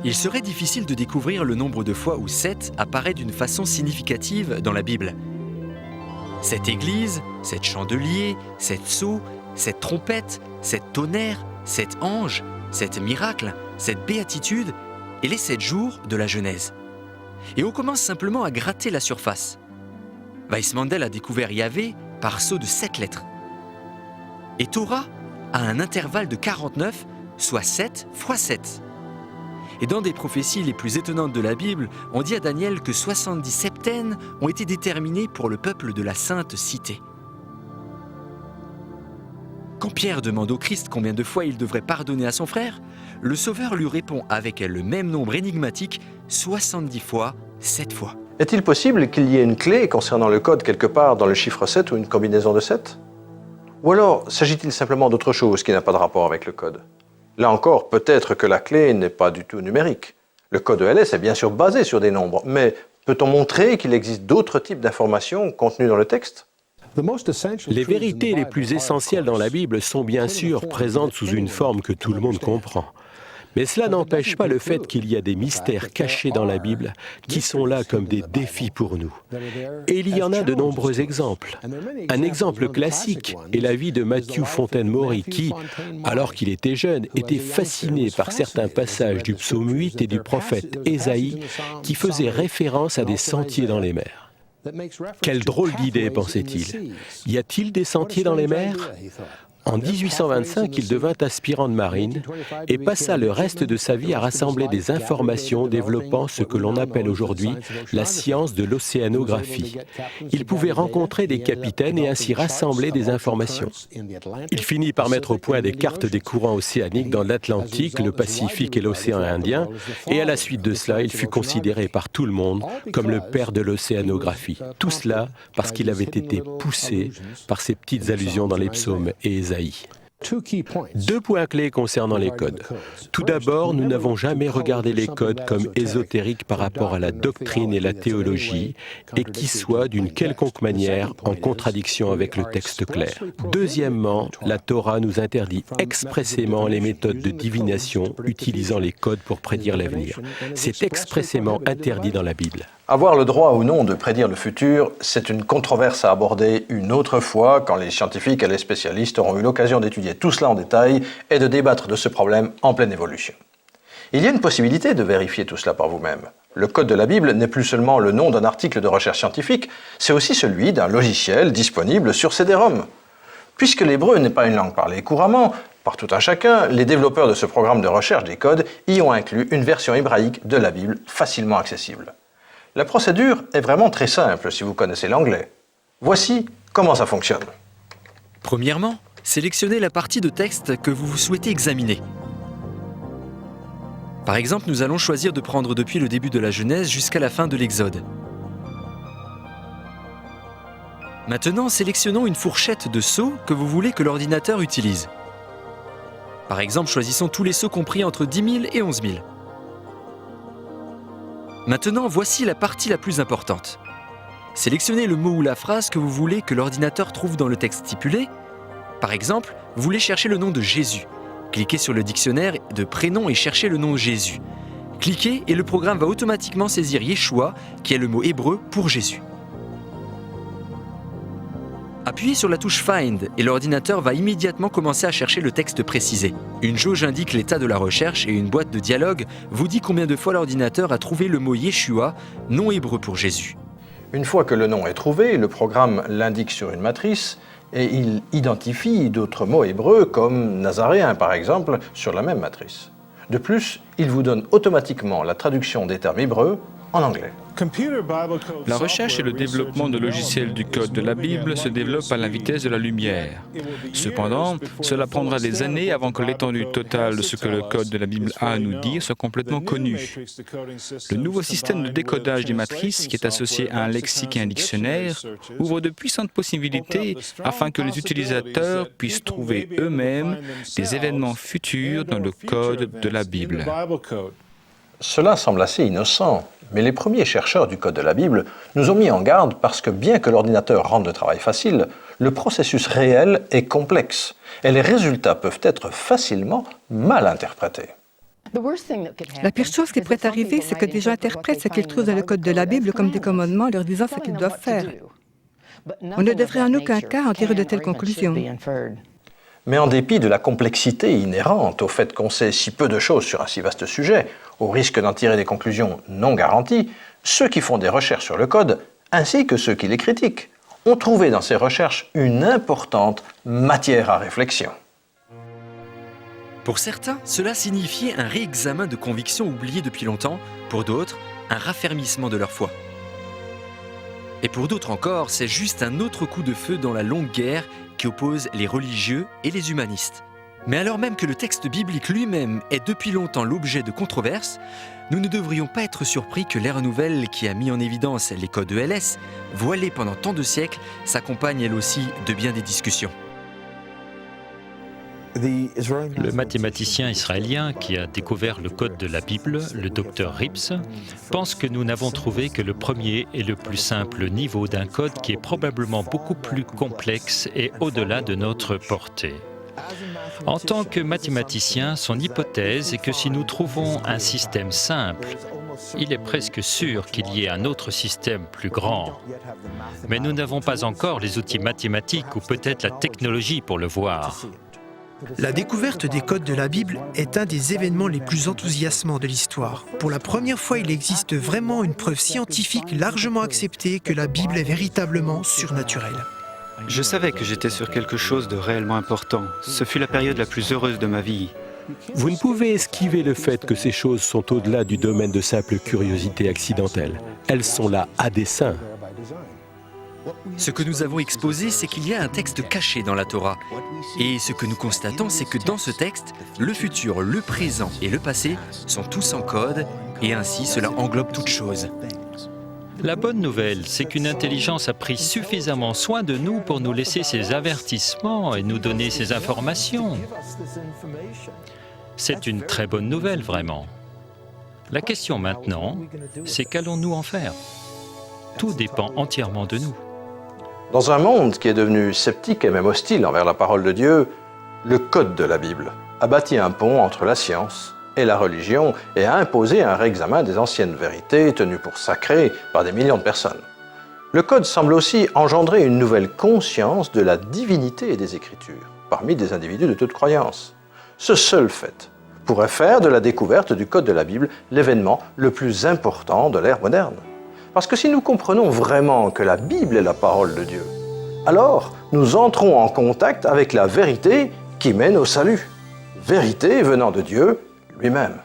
Il serait difficile de découvrir le nombre de fois où 7 apparaît d'une façon significative dans la Bible. Cette église, 7 chandeliers, 7 sceaux, 7 trompettes, 7 tonnerres, 7 anges, 7 miracles, 7 béatitudes et les 7 jours de la Genèse. Et on commence simplement à gratter la surface. Weissmandel a découvert Yahvé par sceau de 7 lettres. Et Torah a un intervalle de 49, soit 7 fois 7. Et dans des prophéties les plus étonnantes de la Bible, on dit à Daniel que 70 septaines ont été déterminées pour le peuple de la Sainte Cité. Quand Pierre demande au Christ combien de fois il devrait pardonner à son frère, le Sauveur lui répond avec le même nombre énigmatique, 70 fois, 7 fois. Est-il possible qu'il y ait une clé concernant le code quelque part dans le chiffre 7 ou une combinaison de 7 ? Ou alors s'agit-il simplement d'autre chose qui n'a pas de rapport avec le code ? Là encore, peut-être que la clé n'est pas du tout numérique. Le code ELS est bien sûr basé sur des nombres, mais peut-on montrer qu'il existe d'autres types d'informations contenues dans le texte ? Les vérités les plus essentielles dans la Bible sont bien sûr présentes sous une forme que tout le monde comprend. Mais cela n'empêche pas le fait qu'il y a des mystères cachés dans la Bible qui sont là comme des défis pour nous. Et il y en a de nombreux exemples. Un exemple classique est la vie de Matthew Fontaine-Maury qui, alors qu'il était jeune, était fasciné par certains passages du psaume 8 et du prophète Ésaïe qui faisaient référence à des sentiers dans les mers. Quelle drôle d'idée, pensait-il. Y a-t-il des sentiers dans les mers ? En 1825, il devint aspirant de marine et passa le reste de sa vie à rassembler des informations développant ce que l'on appelle aujourd'hui la science de l'océanographie. Il pouvait rencontrer des capitaines et ainsi rassembler des informations. Il finit par mettre au point des cartes des courants océaniques dans l'Atlantique, le Pacifique et l'océan Indien, et à la suite de cela, il fut considéré par tout le monde comme le père de l'océanographie. Tout cela parce qu'il avait été poussé par ces petites allusions dans les psaumes et Ésaïe. Deux points clés concernant les codes. Tout d'abord, nous n'avons jamais regardé les codes comme ésotériques par rapport à la doctrine et la théologie, et qui soient d'une quelconque manière en contradiction avec le texte clair. Deuxièmement, la Torah nous interdit expressément les méthodes de divination utilisant les codes pour prédire l'avenir. C'est expressément interdit dans la Bible. Avoir le droit ou non de prédire le futur, c'est une controverse à aborder une autre fois quand les scientifiques et les spécialistes auront eu l'occasion d'étudier tout cela en détail et de débattre de ce problème en pleine évolution. Il y a une possibilité de vérifier tout cela par vous-même. Le code de la Bible n'est plus seulement le nom d'un article de recherche scientifique, c'est aussi celui d'un logiciel disponible sur CD-ROM. Puisque l'hébreu n'est pas une langue parlée couramment par tout un chacun, les développeurs de ce programme de recherche des codes y ont inclus une version hébraïque de la Bible facilement accessible. La procédure est vraiment très simple si vous connaissez l'anglais. Voici comment ça fonctionne. Premièrement, sélectionnez la partie de texte que vous souhaitez examiner. Par exemple, nous allons choisir de prendre depuis le début de la Genèse jusqu'à la fin de l'Exode. Maintenant, sélectionnons une fourchette de sauts que vous voulez que l'ordinateur utilise. Par exemple, choisissons tous les sauts compris entre 10 000 et 11 000. Maintenant, voici la partie la plus importante. Sélectionnez le mot ou la phrase que vous voulez que l'ordinateur trouve dans le texte stipulé. Par exemple, vous voulez chercher le nom de Jésus. Cliquez sur le dictionnaire de prénoms et cherchez le nom Jésus. Cliquez et le programme va automatiquement saisir Yeshua, qui est le mot hébreu pour Jésus. Appuyez sur la touche Find et l'ordinateur va immédiatement commencer à chercher le texte précisé. Une jauge indique l'état de la recherche et une boîte de dialogue vous dit combien de fois l'ordinateur a trouvé le mot Yeshua, nom hébreu pour Jésus. Une fois que le nom est trouvé, le programme l'indique sur une matrice et il identifie d'autres mots hébreux comme nazaréen par exemple sur la même matrice. De plus, il vous donne automatiquement la traduction des termes hébreux en anglais. La recherche et le développement de logiciels du code de la Bible se développent à la vitesse de la lumière. Cependant, cela prendra des années avant que l'étendue totale de ce que le code de la Bible a à nous dire soit complètement connue. Le nouveau système de décodage des matrices, qui est associé à un lexique et un dictionnaire, ouvre de puissantes possibilités afin que les utilisateurs puissent trouver eux-mêmes des événements futurs dans le code de la Bible. Cela semble assez innocent, mais les premiers chercheurs du code de la Bible nous ont mis en garde parce que bien que l'ordinateur rende le travail facile, le processus réel est complexe et les résultats peuvent être facilement mal interprétés. La pire chose qui pourrait arriver, c'est que des gens interprètent ce qu'ils trouvent dans le code de la Bible comme des commandements, leur disant ce qu'ils doivent faire. On ne devrait en aucun cas en tirer de telles conclusions. Mais en dépit de la complexité inhérente au fait qu'on sait si peu de choses sur un si vaste sujet, au risque d'en tirer des conclusions non garanties, ceux qui font des recherches sur le code, ainsi que ceux qui les critiquent, ont trouvé dans ces recherches une importante matière à réflexion. Pour certains, cela signifiait un réexamen de convictions oubliées depuis longtemps, pour d'autres, un raffermissement de leur foi. Et pour d'autres encore, c'est juste un autre coup de feu dans la longue guerre qui oppose les religieux et les humanistes. Mais alors même que le texte biblique lui-même est depuis longtemps l'objet de controverses, nous ne devrions pas être surpris que l'ère nouvelle qui a mis en évidence les codes ELS, voilés pendant tant de siècles, s'accompagne elle aussi de bien des discussions. Le mathématicien israélien qui a découvert le code de la Bible, le docteur Rips, pense que nous n'avons trouvé que le premier et le plus simple niveau d'un code qui est probablement beaucoup plus complexe et au-delà de notre portée. En tant que mathématicien, son hypothèse est que si nous trouvons un système simple, il est presque sûr qu'il y ait un autre système plus grand. Mais nous n'avons pas encore les outils mathématiques ou peut-être la technologie pour le voir. La découverte des codes de la Bible est un des événements les plus enthousiasmants de l'histoire. Pour la première fois, il existe vraiment une preuve scientifique largement acceptée que la Bible est véritablement surnaturelle. Je savais que j'étais sur quelque chose de réellement important. Ce fut la période la plus heureuse de ma vie. Vous ne pouvez esquiver le fait que ces choses sont au-delà du domaine de simple curiosité accidentelle. Elles sont là à dessein. Ce que nous avons exposé, c'est qu'il y a un texte caché dans la Torah. Et ce que nous constatons, c'est que dans ce texte, le futur, le présent et le passé sont tous en code, et ainsi cela englobe toute chose. La bonne nouvelle, c'est qu'une intelligence a pris suffisamment soin de nous pour nous laisser ses avertissements et nous donner ces informations. C'est une très bonne nouvelle, vraiment. La question maintenant, c'est qu'allons-nous en faire? Tout dépend entièrement de nous. Dans un monde qui est devenu sceptique et même hostile envers la parole de Dieu, le code de la Bible a bâti un pont entre la science et la religion et a imposé un réexamen des anciennes vérités tenues pour sacrées par des millions de personnes. Le code semble aussi engendrer une nouvelle conscience de la divinité des Écritures parmi des individus de toute croyance. Ce seul fait pourrait faire de la découverte du code de la Bible l'événement le plus important de l'ère moderne. Parce que si nous comprenons vraiment que la Bible est la parole de Dieu, alors nous entrons en contact avec la vérité qui mène au salut. Vérité venant de Dieu lui-même.